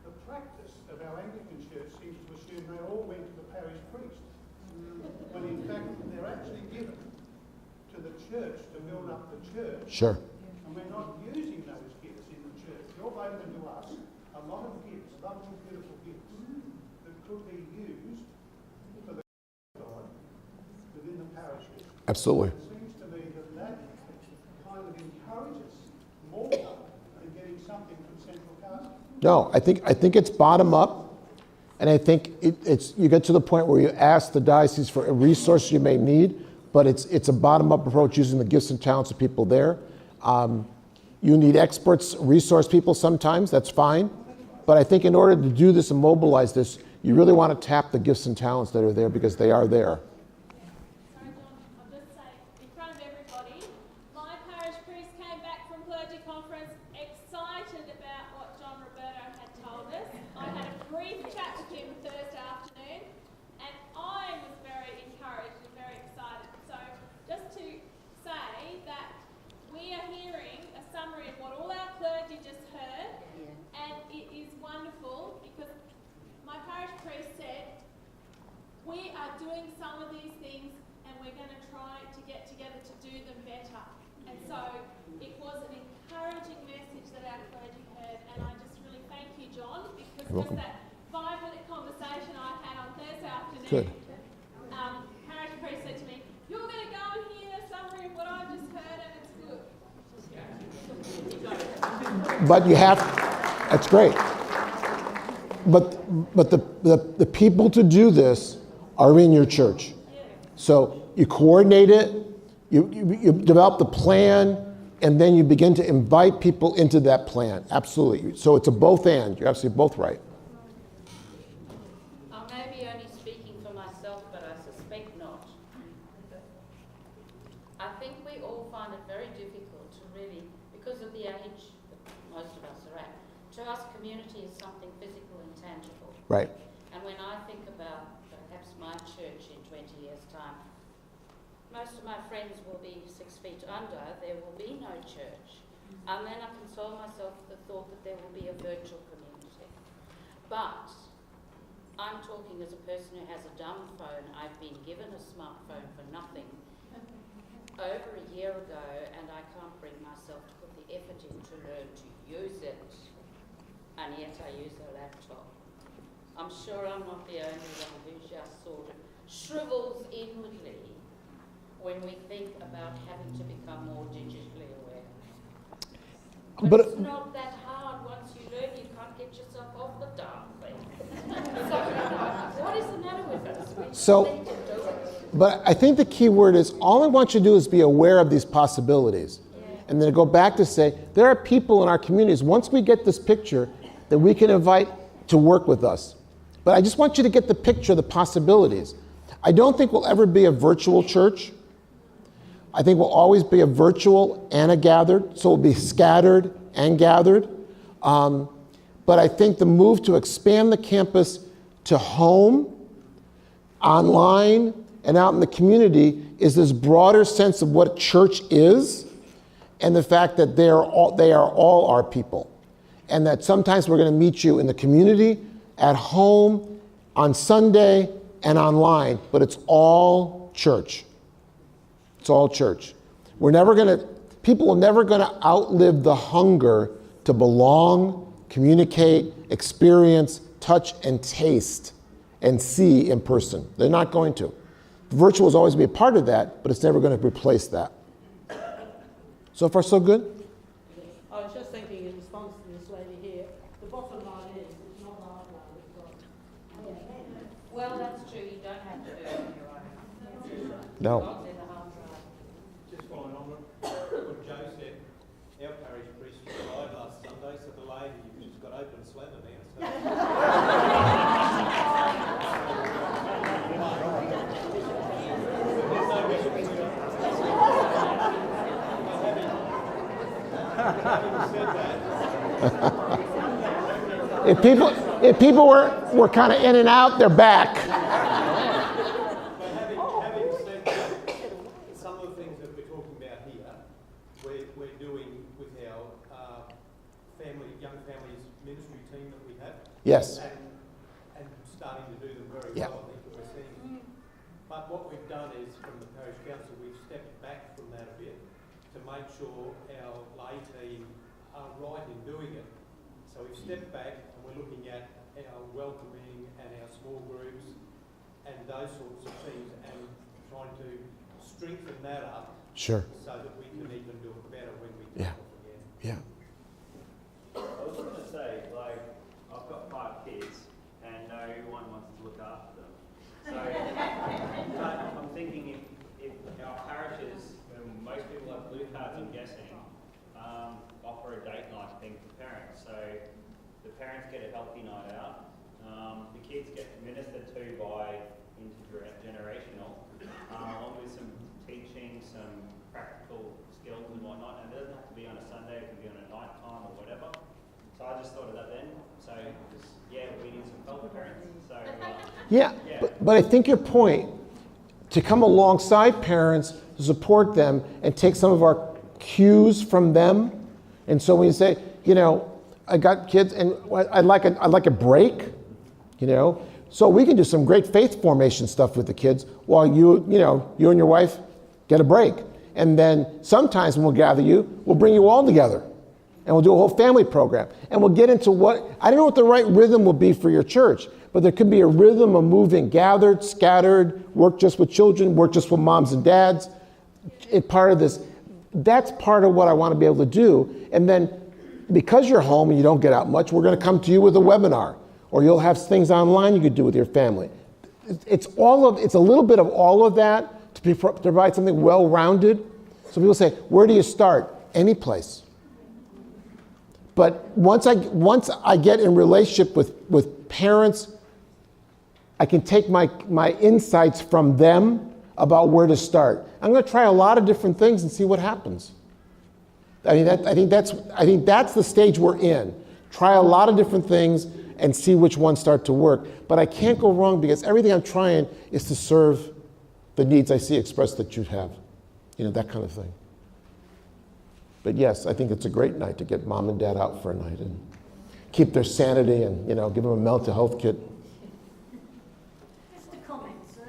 the practice of our Anglican church seems to assume they all went to the parish priest. when in fact they're actually given to the church to build up the church. Sure. And we're not using those gifts in the church. You've opened to us a lot of gifts, lovely, beautiful gifts, that could be used for the God within the parishes. Absolutely. It seems to me that that kind of encourages more than getting something from central casting. No, I think it's bottom up, and I think it's you get to the point where you ask the diocese for a resource you may need, but it's a bottom up approach using the gifts and talents of people there. You need experts, resource people sometimes, that's fine. But I think in order to do this and mobilize this, you really want to tap the gifts and talents that are there because they are there. Sorry, John, I'll just say, in front of everybody, my parish priest came back from clergy conference excited about what John Roberto had told us. I had a brief chat with him Thursday afternoon, and I was very encouraged and very excited. So just to say that we are hearing a summary of what all our clergy just heard, and it is wonderful because my parish priest said, we are doing some of these things and we're going to try to get together to do them better. And so it was an encouraging message that our clergy heard, and I just really thank you, John, because just that 5-minute conversation I had on Thursday afternoon, parish priest said to me, you're going to go and hear a summary of what I've just heard and it's good. But you have, that's great. But the people to do this are in your church. So you coordinate it, you develop the plan, and then you begin to invite people into that plan. Absolutely. So it's a both and. You're absolutely both right. I may be only speaking for myself, but I suspect not. I think we all find it very difficult to really, because of the age that most of us are at, to us community is something physical and tangible. Right. And when I think about perhaps my church in 20 years' time, most of my friends will be 6 feet under, there will be no church. And then I console myself with the thought that there will be a virtual community. But I'm talking as a person who has a dumb phone. I've been given a smartphone for nothing over a year ago, and I can't bring myself to put the effort in to learn to use it. And yet I use a laptop. I'm sure I'm not the only one who just sort of shrivels inwardly when we think about having to become more digitally aware. But it's not that hard. Once you learn, you can't get yourself off the darn thing. So, what is the matter with us? We just need to do it. But I think the key word is all I want you to do is be aware of these possibilities. And then go back to say, there are people in our communities, once we get this picture, that we can invite to work with us. But I just want you to get the picture of the possibilities. I don't think we'll ever be a virtual church. I think we'll always be a virtual and a gathered, so we'll be scattered and gathered. But I think the move to expand the campus to home, online, and out in the community is this broader sense of what church is, and the fact that they are all our people. And that sometimes we're going to meet you in the community, at home, on Sunday, and online, but it's all church. It's all church. People are never going to outlive the hunger to belong, communicate, experience, touch, and taste, and see in person. They're not going to. Virtual will always be a part of that, but it's never going to replace that. So far, so good? I was just thinking in response to this lady here, the bottom line is it's not our love, it's God. Well, that's true. You don't have to do it on your own. No. God's in the hard drive. Just following on what Joe said, our parish priest died last Sunday, so the lady who's got open slammer now. If people were kind of in and out, they're back. But having said that, some of the things that we're talking about here, we're doing with our young families ministry team that we have. Yes. And starting to do them very Yeah. well. I think that we're seeing But what we've done is, from the parish council, we've stepped back from that a bit to make sure our lay team are right in doing it. So we've stepped back and we're looking at our welcoming and our small groups and those sorts of things, and trying to strengthen that up. Sure. So that we can even do it better when we Yeah. come off again. Yeah. I was going to say, like, I've got 5 kids and no one wants to look after them. So, but I'm thinking if our parishes, and most people have blue cards, I'm guessing, offer a date night thing for parents. So the parents get a healthy night out, the kids get ministered to by intergenerational, along with some teaching, some practical skills and whatnot. And it doesn't have to be on a Sunday, it can be on a night time or whatever. So I just thought of that then. So, yeah, we need some help, parents. So, Yeah, but I think your point, to come alongside parents, to support them, and take some of our cues from them. And so when you say, you know, I got kids and I'd like a break, you know, so we can do some great faith formation stuff with the kids while you and your wife get a break. And then sometimes when we'll gather you, we'll bring you all together. And we'll do a whole family program. And we'll get into I don't know what the right rhythm will be for your church, but there could be a rhythm of moving gathered, scattered, work just with children, work just with moms and dads. Part of this, that's part of what I want to be able to do. And then because you're home and you don't get out much, we're going to come to you with a webinar, or you'll have things online you could do with your family. It's a little bit of all of that to provide something well-rounded. So people say, where do you start? Any place. But once I get in relationship with parents, I can take my insights from them about where to start. I'm going to try a lot of different things and see what happens. I think that's the stage we're in. Try a lot of different things and see which ones start to work. But I can't go wrong because everything I'm trying is to serve the needs I see expressed that you have. That kind of thing. But yes, I think it's a great night to get mom and dad out for a night and keep their sanity and, give them a mental health kit. Just a comment, sir.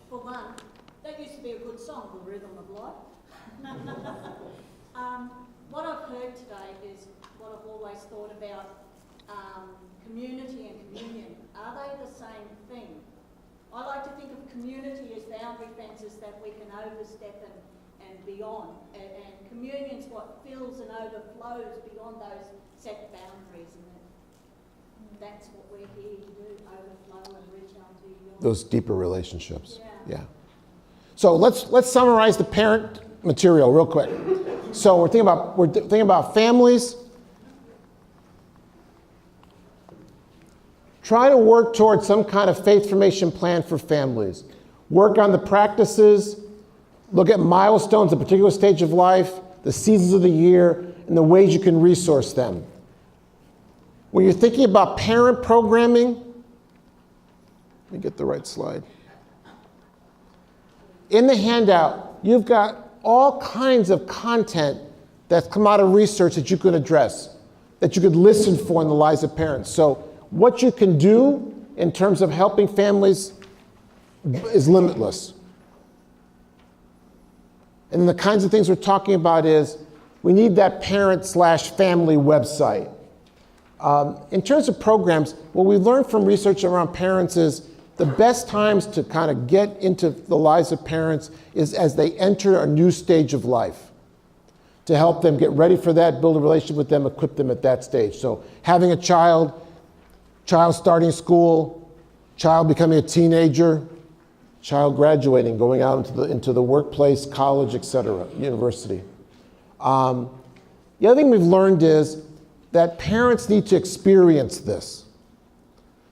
For one, that used to be a good song, The Rhythm of Life. What I've heard today is what I've always thought about community and communion. Are they the same thing? I like to think of community as boundary fences that we can overstep and beyond. And communion's what fills and overflows beyond those set boundaries. And that's what we're here to do, overflow and reach out to you. Those deeper relationships. Yeah. So let's summarize the parent material real quick. So we're thinking about families. Try to work towards some kind of faith formation plan for families. Work on the practices. Look at milestones, a particular stage of life, the seasons of the year, and the ways you can resource them. When you're thinking about parent programming, let me get the right slide. In the handout, you've got all kinds of content that's come out of research that you could address, that you could listen for in the lives of parents. So what you can do in terms of helping families is limitless. And the kinds of things we're talking about is we need that parent/family website. In terms of programs, what we learned from research around parents is the best times to kind of get into the lives of parents is as they enter a new stage of life, to help them get ready for that, build a relationship with them, equip them at that stage. So having a child starting school, child becoming a teenager, child graduating, going out into the workplace, college, etc., university. The other thing we've learned is that parents need to experience this.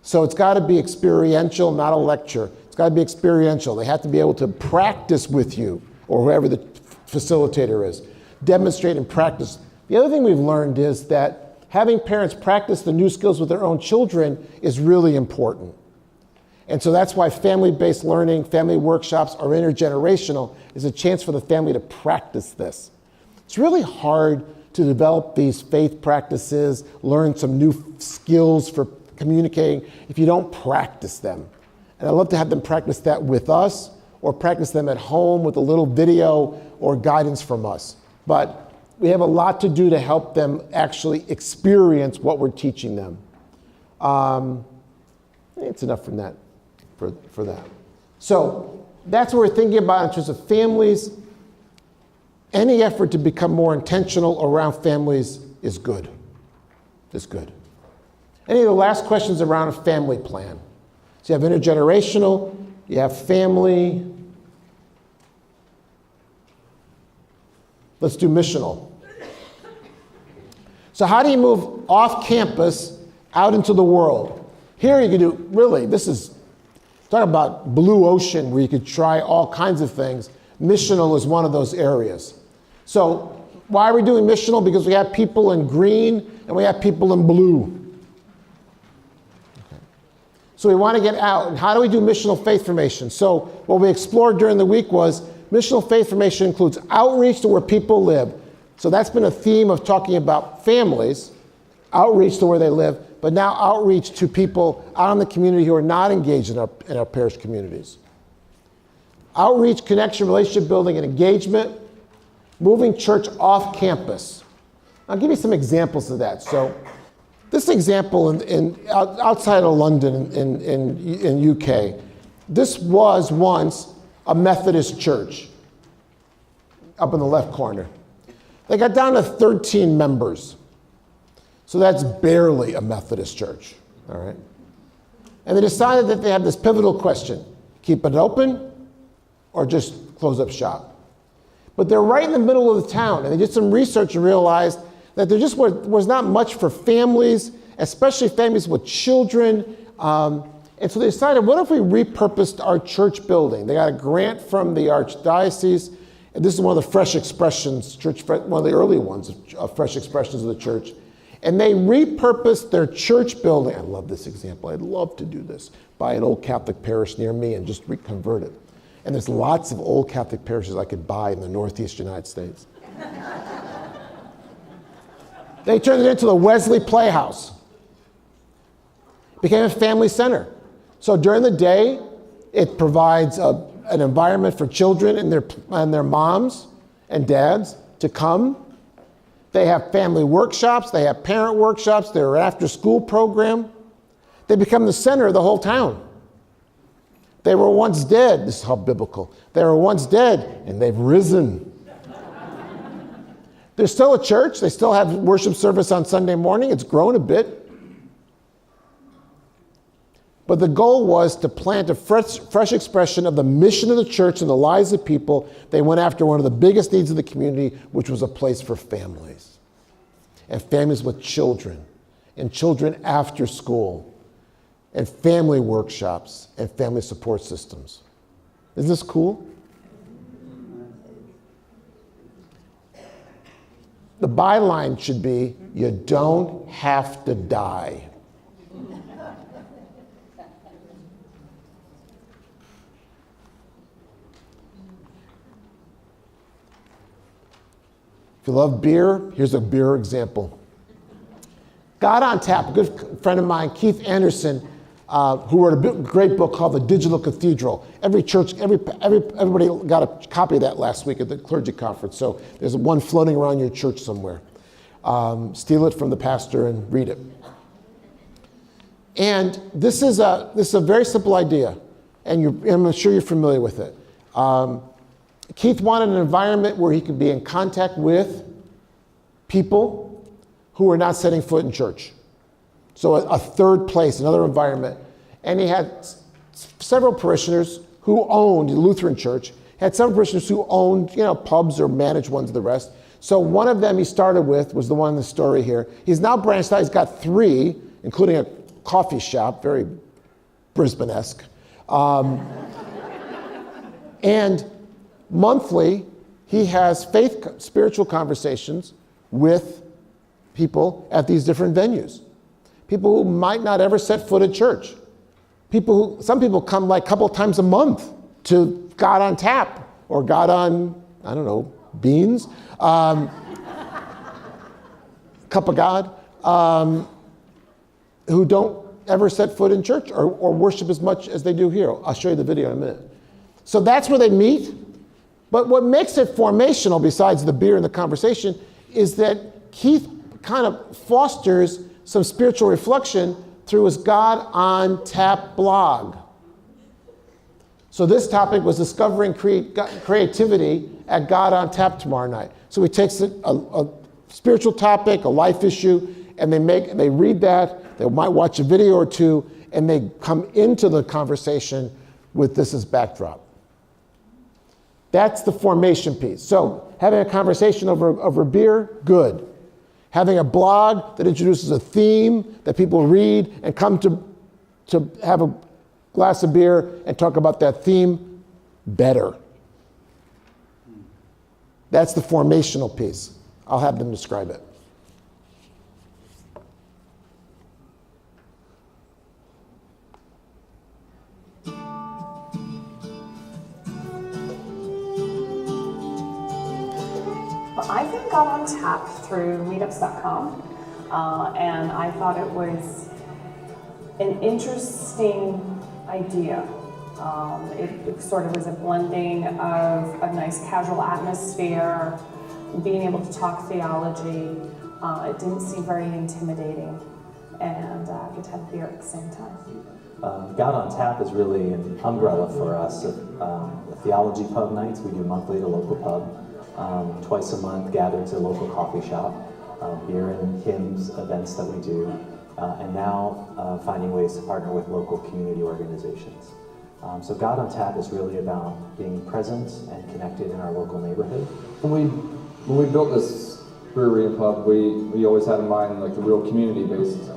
So it's got to be experiential, not a lecture. It's got to be experiential. They have to be able to practice with you, or whoever the facilitator is. Demonstrate and practice. The other thing we've learned is that having parents practice the new skills with their own children is really important. And so that's why family-based learning, family workshops, or intergenerational is a chance for the family to practice this. It's really hard to develop these faith practices, learn some new skills for communicating if you don't practice them. And I'd love to have them practice that with us or practice them at home with a little video or guidance from us. But we have a lot to do to help them actually experience what we're teaching them. It's enough from that, for that. So that's what we're thinking about in terms of families. Any effort to become more intentional around families is good. Is good. Any of the last questions around a family plan? So you have intergenerational, you have family. Let's do missional. So how do you move off campus out into the world? Here you can do, really, this is, talk about blue ocean where you could try all kinds of things. Missional is one of those areas. So why are we doing missional? Because we have people in green and we have people in blue. Okay. So we want to get out. And how do we do missional faith formation? So what we explored during the week was missional faith formation includes outreach to where people live. So that's been a theme of talking about families, outreach to where they live, but now outreach to people out in the community who are not engaged in our parish communities. Outreach, connection, relationship building, and engagement. Moving church off campus. I'll give you some examples of that. So this example outside of London in UK, this was once a Methodist church up in the left corner. They got down to 13 members. So that's barely a Methodist church, all right? And they decided that they have this pivotal question: keep it open or just close up shop? But they're right in the middle of the town, and they did some research and realized that there just was not much for families, especially families with children. And so they decided, what if we repurposed our church building? They got a grant from the Archdiocese, and this is one of the fresh expressions, one of the early ones of fresh expressions of the church. And they repurposed their church building. I love this example. I'd love to do this. Buy an old Catholic parish near me and just reconvert it. And there's lots of old Catholic parishes I could buy in the Northeast United States. They turned it into the Wesley Playhouse. It became a family center. So during the day, it provides an environment for children and their moms and dads to come. They have family workshops, they have parent workshops, they're an after-school program. They become the center of the whole town. They were once dead. This is how biblical. They were once dead, and they've risen. There's still a church. They still have worship service on Sunday morning. It's grown a bit. But the goal was to plant a fresh expression of the mission of the church in the lives of people. They went after one of the biggest needs of the community, which was a place for families. And families with children. And children after school. And family workshops. And family support systems. Isn't this cool? The byline should be, you don't have to die. If you love beer, here's a beer example. God on Tap, a good friend of mine, Keith Anderson, who wrote a great book called The Digital Cathedral. Every church, everybody got a copy of that last week at the clergy conference. So there's one floating around your church somewhere. Steal it from the pastor and read it. And this is a very simple idea, and I'm sure you're familiar with it. Keith wanted an environment where he could be in contact with people who were not setting foot in church. So a third place, another environment. And he had several parishioners who owned, the Lutheran church, had several parishioners who owned, pubs or managed ones of the rest. So one of them he started with was the one in the story here. He's now branched out, he's got 3, including a coffee shop, very Brisbane-esque. And monthly, he has spiritual conversations with people at these different venues. People who might not ever set foot in church. Some people come like a couple times a month to God on Tap or God on, I don't know, beans, cup of God, who don't ever set foot in church or worship as much as they do here. I'll show you the video in a minute. So that's where they meet. But what makes it formational, besides the beer and the conversation, is that Keith kind of fosters some spiritual reflection through his God on Tap blog. So this topic was discovering creativity at God on Tap tomorrow night. So he takes a spiritual topic, a life issue, and they read that, they might watch a video or two, and they come into the conversation with this as backdrop. That's the formation piece. So having a conversation over beer, good. Having a blog that introduces a theme that people read and come to have a glass of beer and talk about that theme, better. That's the formational piece. I'll have them describe it. I think got on tap through meetups.com, and I thought it was an interesting idea. It sort of was a blending of a nice casual atmosphere, being able to talk theology. It didn't seem very intimidating, and I get to have beer at the same time. God on Tap is really an umbrella for us. Theology pub nights, we do monthly at a local pub. Twice a month, gather to a local coffee shop, beer and hymns events that we do, and now finding ways to partner with local community organizations. So God on Tap is really about being present and connected in our local neighborhood. When we built this brewery and pub, we always had in mind like a real community-based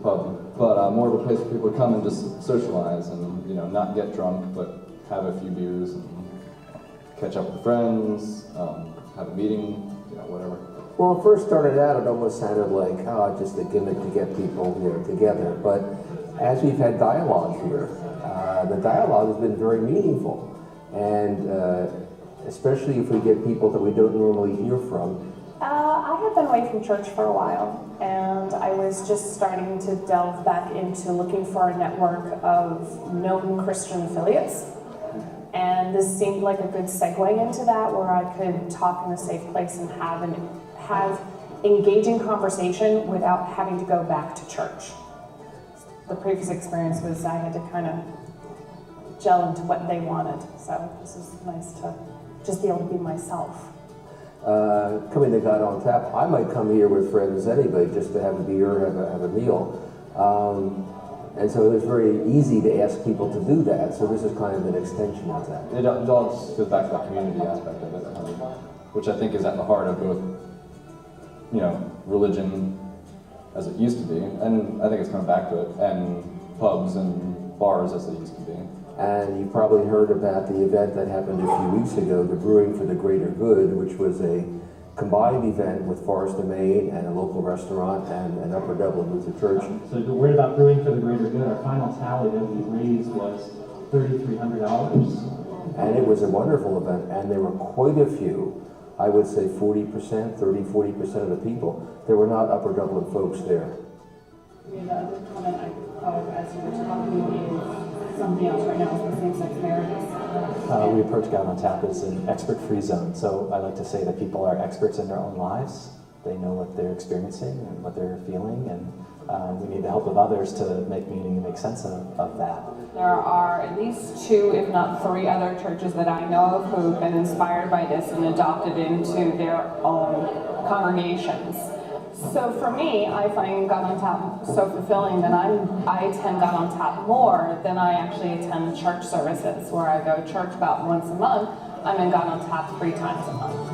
pub, but more of a place for people to come and just socialize and not get drunk, but have a few beers and catch up with friends, have a meeting, whatever. Well, it first started out, it almost sounded like, just a gimmick to get people together. But as we've had dialogue here, the dialogue has been very meaningful. And especially if we get people that we don't normally hear from. I have been away from church for a while, and I was just starting to delve back into looking for a network of known Christian affiliates. And this seemed like a good segue into that, where I could talk in a safe place and have engaging conversation without having to go back to church. The previous experience was I had to kind of gel into what they wanted. So this is nice to just be able to be myself. Coming to God on Tap, I might come here with friends anyway, just to have a beer, have a meal. And so it was very easy to ask people to do that. So this is kind of an extension of that. It all just goes back to that community aspect of it, which I think is at the heart of both, religion as it used to be, and I think it's coming back to it, and pubs and bars as they used to be. And you've probably heard about the event that happened a few weeks ago, the Brewing for the Greater Good, which was a combined event with Forest and Main and a local restaurant and an Upper Dublin Lutheran Church. So the word about Brewing for the Greater Good, our final tally that we raised was $3,300. And it was a wonderful event, and there were quite a few, I would say 40%, 40% of the people. There were not Upper Dublin folks there. The other comment I thought as you were talking is something else right now is the same-sex marriages. We approach God on Tap as an expert-free zone. So I like to say that people are experts in their own lives. They know what they're experiencing and what they're feeling, and we need the help of others to make meaning and make sense of that. There are at least 2, if not 3 other churches that I know of who've been inspired by this and adopted into their own congregations. So for me, I find God on Tap so fulfilling that I attend God on Tap more than I actually attend church services, where I go to church about once a month. I'm in God on Tap 3 times a month.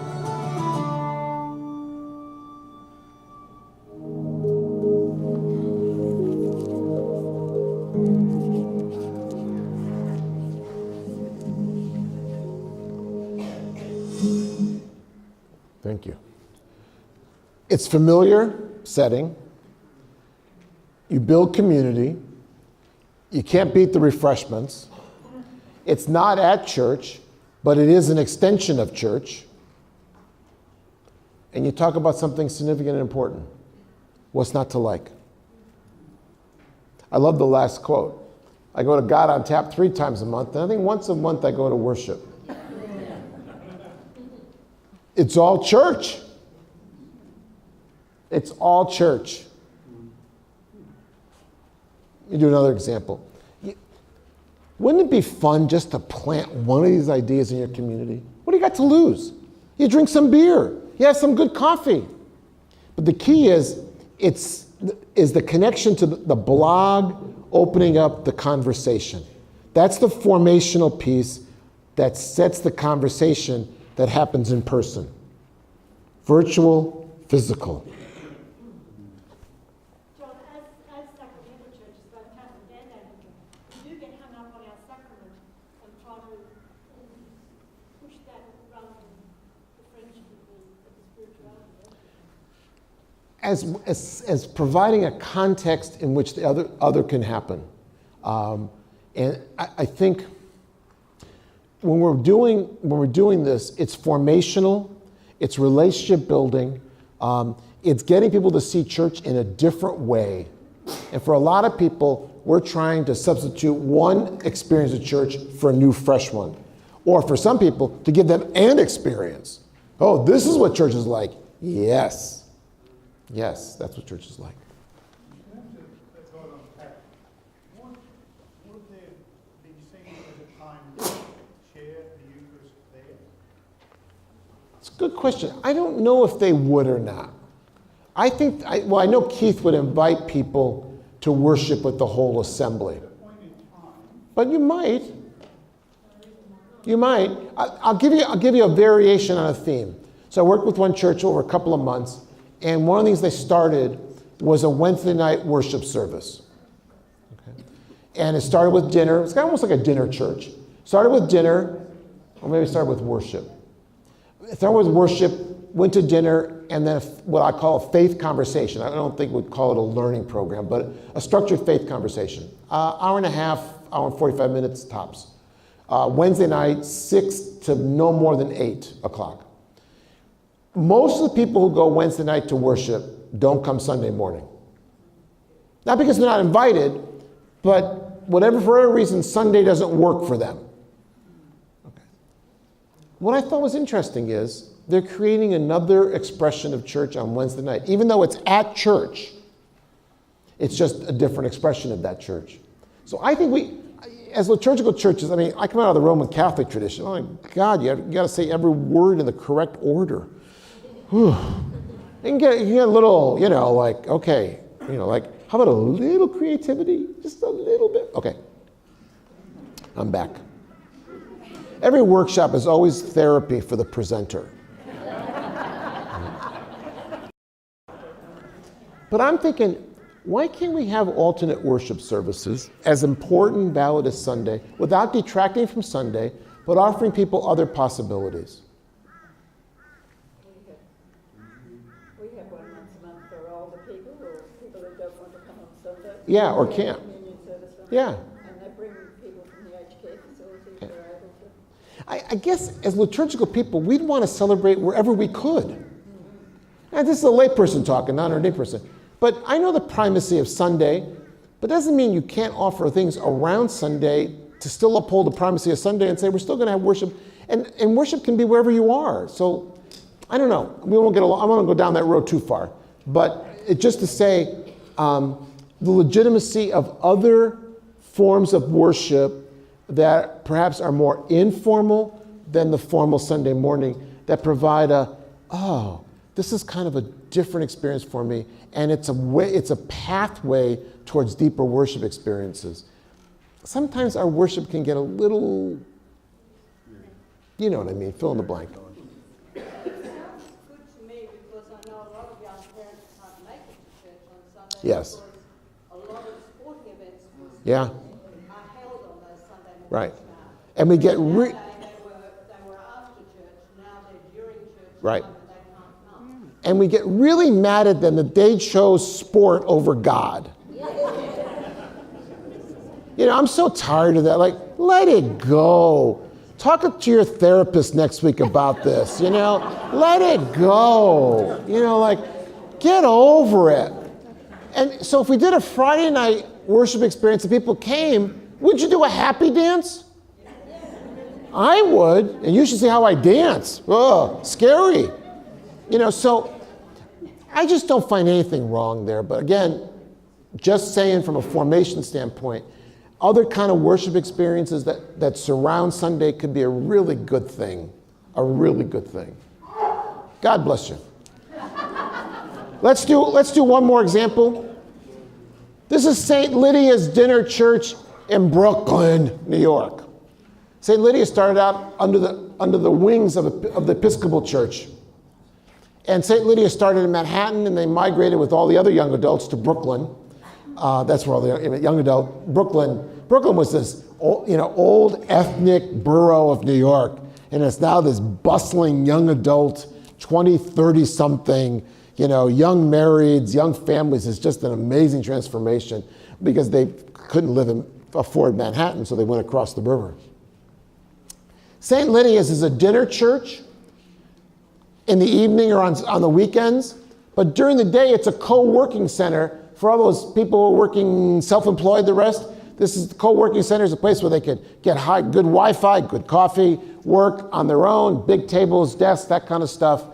Thank you. It's familiar setting. You build community. You can't beat the refreshments. It's not at church, but it is an extension of church. And you talk about something significant and important. What's not to like? I love the last quote. I go to God on Tap 3 times a month, and I think once a month I go to worship. It's all church. It's all church. You do another example. Wouldn't it be fun just to plant one of these ideas in your community? What do you got to lose? You drink some beer. You have some good coffee. But the key is the connection to the blog opening up the conversation. That's the formational piece that sets the conversation that happens in person. Virtual, physical. John, as sacramental churches, both Catholic and Anglican, we do get hung up on our sacrament and try to push that rather than the friendship of the spirituality. As providing a context in which the other can happen. And I think when we're doing this, it's formational, it's relationship building, it's getting people to see church in a different way. And for a lot of people, we're trying to substitute one experience of church for a new, fresh one. Or for some people, to give them an experience. Oh, this is what church is like. Yes. Yes, that's what church is like. In terms of God on tap, would there be seen as a time to share the Eucharist there? It's a good question. I don't know if they would or not. I know Keith would invite people to worship with the whole assembly. But you might. You might. I'll give you a variation on a theme. So I worked with one church over a couple of months, and one of the things they started was a Wednesday night worship service. Okay. And it started with dinner. It's kind of almost like a dinner church. Started with dinner, or maybe started with worship. It started with worship, went to dinner, and then what I call a faith conversation. I don't think we'd call it a learning program, but a structured faith conversation. Hour and a half, hour and 45 minutes tops. Wednesday night, 6 to no more than 8 o'clock. Most of the people who go Wednesday night to worship don't come Sunday morning. Not because they're not invited, but for whatever reason, Sunday doesn't work for them. Okay. What I thought was interesting is they're creating another expression of church on Wednesday night. Even though it's at church, it's just a different expression of that church. So I think as liturgical churches, I come out of the Roman Catholic tradition. Oh my God, you got to say every word in the correct order. You can get a little, okay, how about a little creativity? Just a little bit. Okay, I'm back. Every workshop is always therapy for the presenter. But I'm thinking, why can't we have alternate worship services, as important and valid as Sunday, without detracting from Sunday, but offering people other possibilities? We have one once a month for older people or people that don't want to come on Sunday. Yeah, or can't. Communion service from Yeah. And they bring people from the aged care facility if they're able to. I guess as liturgical people, we'd want to celebrate wherever we could. And this is a layperson talking, not an ordained person. But I know the primacy of Sunday, but it doesn't mean you can't offer things around Sunday to still uphold the primacy of Sunday and say we're still going to have worship. And worship can be wherever you are. So I don't know. I won't go down that road too far. But just to say the legitimacy of other forms of worship that perhaps are more informal than the formal Sunday morning that provide this is kind of a different experience for me, and it's a pathway towards deeper worship experiences. Sometimes our worship can get a little, you know what I mean, fill in the blank. It sounds good to me because I know a lot of young parents can't make it to church on Sunday. Yes. Because a lot of sporting events Yeah. are held on those Sunday mornings. Right. And we get They were after church, now they're during church. Right. But they can't come. And we get really mad at them that they chose sport over God. I'm so tired of that. Let it go. Talk to your therapist next week about this, Let it go. Get over it. And so if we did a Friday night worship experience and people came, wouldn't you do a happy dance? I would, and you should see how I dance. Oh, scary. You know, so I just don't find anything wrong there. But again, just saying from a formation standpoint, other kind of worship experiences that surround Sunday could be a really good thing. A really good thing. God bless you. Let's do one more example. This is St. Lydia's Dinner Church in Brooklyn, New York. St. Lydia started out under the wings of the Episcopal Church. And St. Lydia started in Manhattan, and they migrated with all the other young adults to Brooklyn. That's where all the young adult, Brooklyn was this old ethnic borough of New York. And it's now this bustling young adult, 20, 30 something, young marrieds, young families. It's just an amazing transformation because they couldn't afford Manhattan, so they went across the river. St. Lydia's is a dinner church in the evening or on the weekends, but during the day it's a co-working center for all those people who are working self-employed, the rest. This is the co-working center is a place where they could get good Wi-Fi, good coffee, work on their own, big tables, desks, that kind of stuff,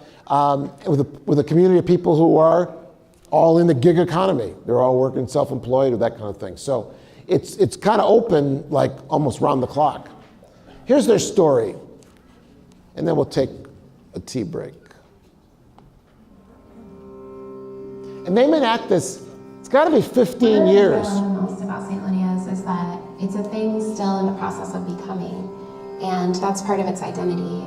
with a community of people who are all in the gig economy. They're all working self-employed or that kind of thing. So it's kind of open, like almost round the clock. Here's their story, and then we'll take a tea break. And they've been at this, it's got to be 15 years. What I love most about St. Lydia's is that it's a thing still in the process of becoming, and that's part of its identity.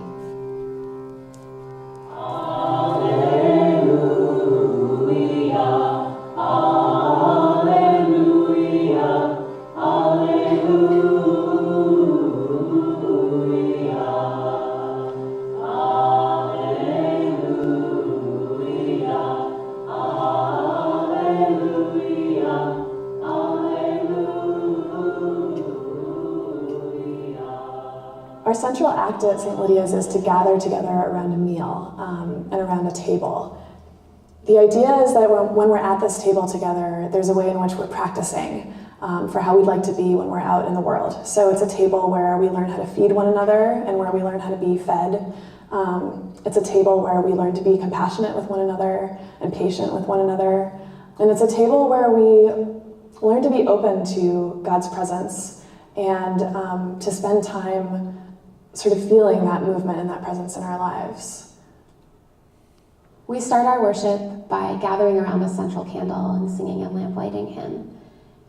Our central act at St. Lydia's is to gather together around a meal and around a table. The idea is that when we're at this table together, there's a way in which we're practicing for how we'd like to be when we're out in the world. So it's a table where we learn how to feed one another and where we learn how to be fed. It's a table where we learn to be compassionate with one another and patient with one another. And it's a table where we learn to be open to God's presence and to spend time sort of feeling that movement and that presence in our lives. We start our worship by gathering around a central candle and singing a lamp-lighting hymn.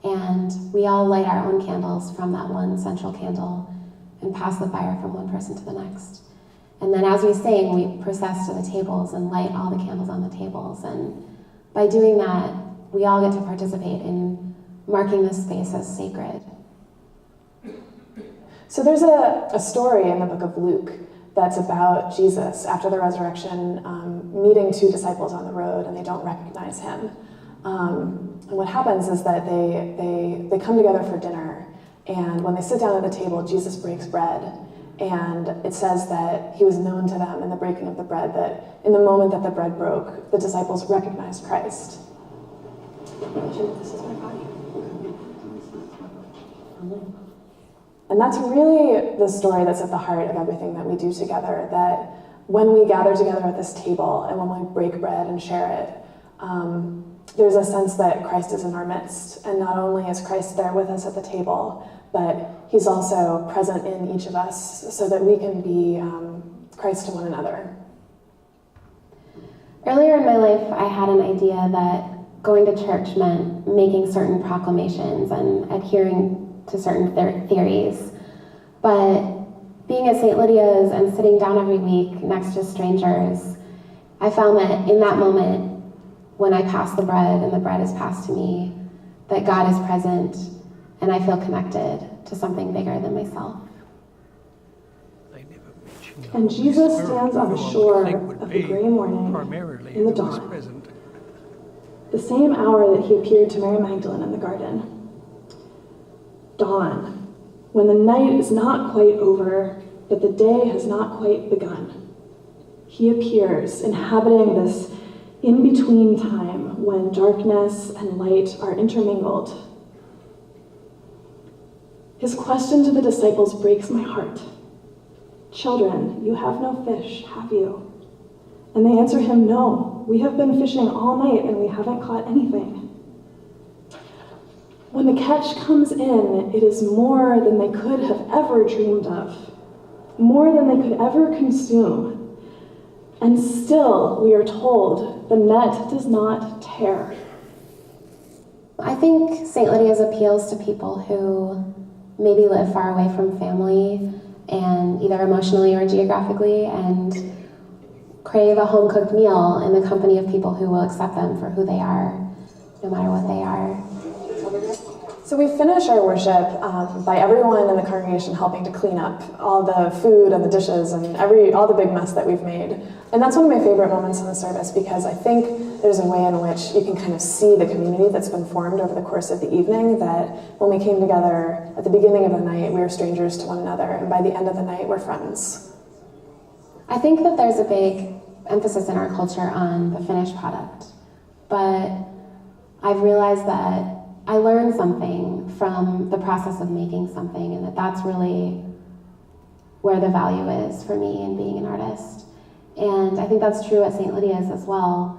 And we all light our own candles from that one central candle and pass the fire from one person to the next. And then as we sing, we process to the tables and light all the candles on the tables. And by doing that, we all get to participate in marking this space as sacred. So there's a story in the book of Luke that's about Jesus after the resurrection meeting two disciples on the road, and they don't recognize him. And what happens is that they come together for dinner, and when they sit down at the table, Jesus breaks bread. And it says that he was known to them in the breaking of the bread, that in the moment that the bread broke, the disciples recognized Christ. This is my body. And that's really the story that's at the heart of everything that we do together, that when we gather together at this table and when we break bread and share it, there's a sense that Christ is in our midst. And not only is Christ there with us at the table, but he's also present in each of us so that we can be Christ to one another. Earlier in my life, I had an idea that going to church meant making certain proclamations and adhering to certain theories. But being at St. Lydia's and sitting down every week next to strangers, I found that in that moment, when I pass the bread and the bread is passed to me, that God is present and I feel connected to something bigger than myself. And Jesus stands on the shore of the gray morning in the dawn, the same hour that he appeared to Mary Magdalene in the garden. Dawn, when the night is not quite over, but the day has not quite begun. He appears, inhabiting this in-between time when darkness and light are intermingled. His question to the disciples breaks my heart. "Children, you have no fish, have you?" And they answer him, "No, we have been fishing all night and we haven't caught anything." When the catch comes in, it is more than they could have ever dreamed of, more than they could ever consume. And still, we are told, the net does not tear. I think St. Lydia's appeals to people who maybe live far away from family and either emotionally or geographically and crave a home-cooked meal in the company of people who will accept them for who they are, no matter what they are. So we finish our worship by everyone in the congregation helping to clean up all the food and the dishes and all the big mess that we've made. And that's one of my favorite moments in the service because I think there's a way in which you can kind of see the community that's been formed over the course of the evening, that when we came together at the beginning of the night, we were strangers to one another, and by the end of the night, we're friends. I think that there's a big emphasis in our culture on the finished product, but I've realized that I learned something from the process of making something, and that's really where the value is for me in being an artist. And I think that's true at St. Lydia's as well.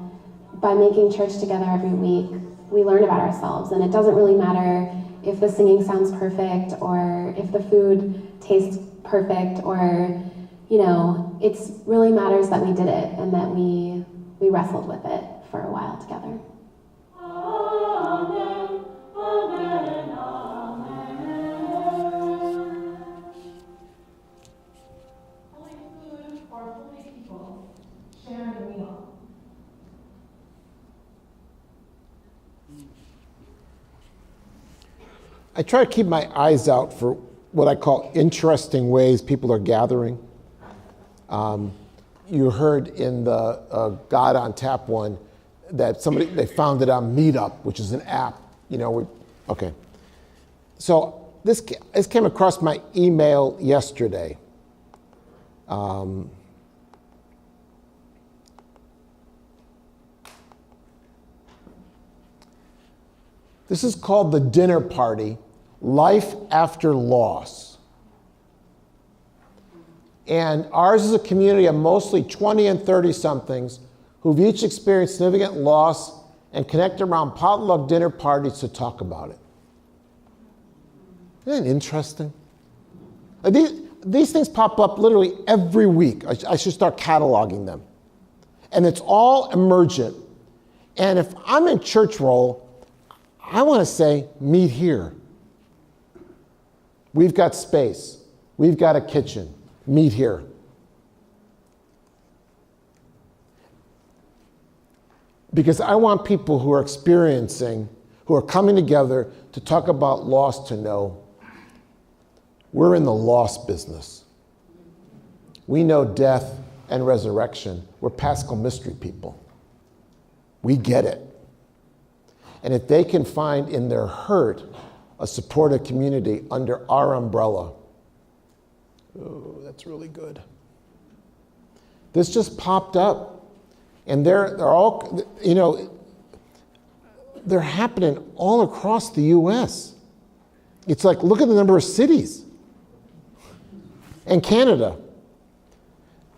By making church together every week, we learn about ourselves, and it doesn't really matter if the singing sounds perfect or if the food tastes perfect, or, it really matters that we did it and that we wrestled with it for a while together. Amen, amen, amen. Holy food for holy people, sharing a meal. I try to keep my eyes out for what I call interesting ways people are gathering. You heard in the God on Tap one that they found it on Meetup, which is an app. Okay. So this came across my email yesterday. This is called The Dinner Party, Life After Loss. And ours is a community of mostly 20 and 30-somethings who've each experienced significant loss and connect around potluck dinner parties to talk about it. Isn't that interesting? These things pop up literally every week. I should start cataloging them. And it's all emergent. And if I'm in church role, I want to say, meet here. We've got space. We've got a kitchen. Meet here. Because I want people who are coming together to talk about loss to know we're in the loss business. We know death and resurrection. We're Paschal mystery people. We get it. And if they can find in their hurt a supportive community under our umbrella, oh, that's really good. This just popped up. And they're all, they're happening all across the U.S. It's like, look at the number of cities. And Canada,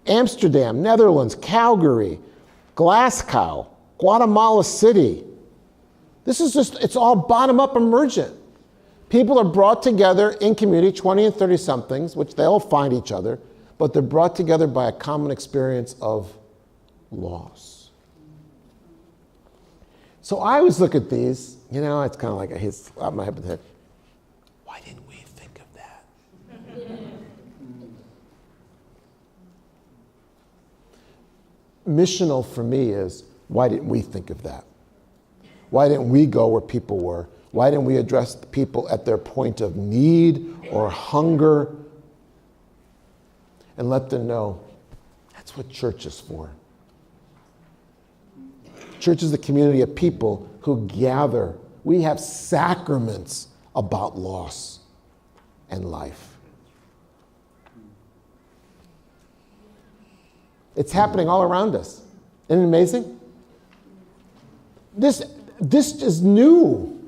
Amsterdam, Netherlands, Calgary, Glasgow, Guatemala City. This is it's all bottom-up emergent. People are brought together in community, 20 and 30-somethings, which they all find each other, but they're brought together by a common experience of loss. So I always look at these, it's kind of like I hit my head with the head. Why didn't we think of that? Missional for me is, why didn't we think of that? Why didn't we go where people were? Why didn't we address the people at their point of need or hunger and let them know that's what church is for? Church is a community of people who gather. We have sacraments about loss and life. It's happening all around us. Isn't it amazing? This is new.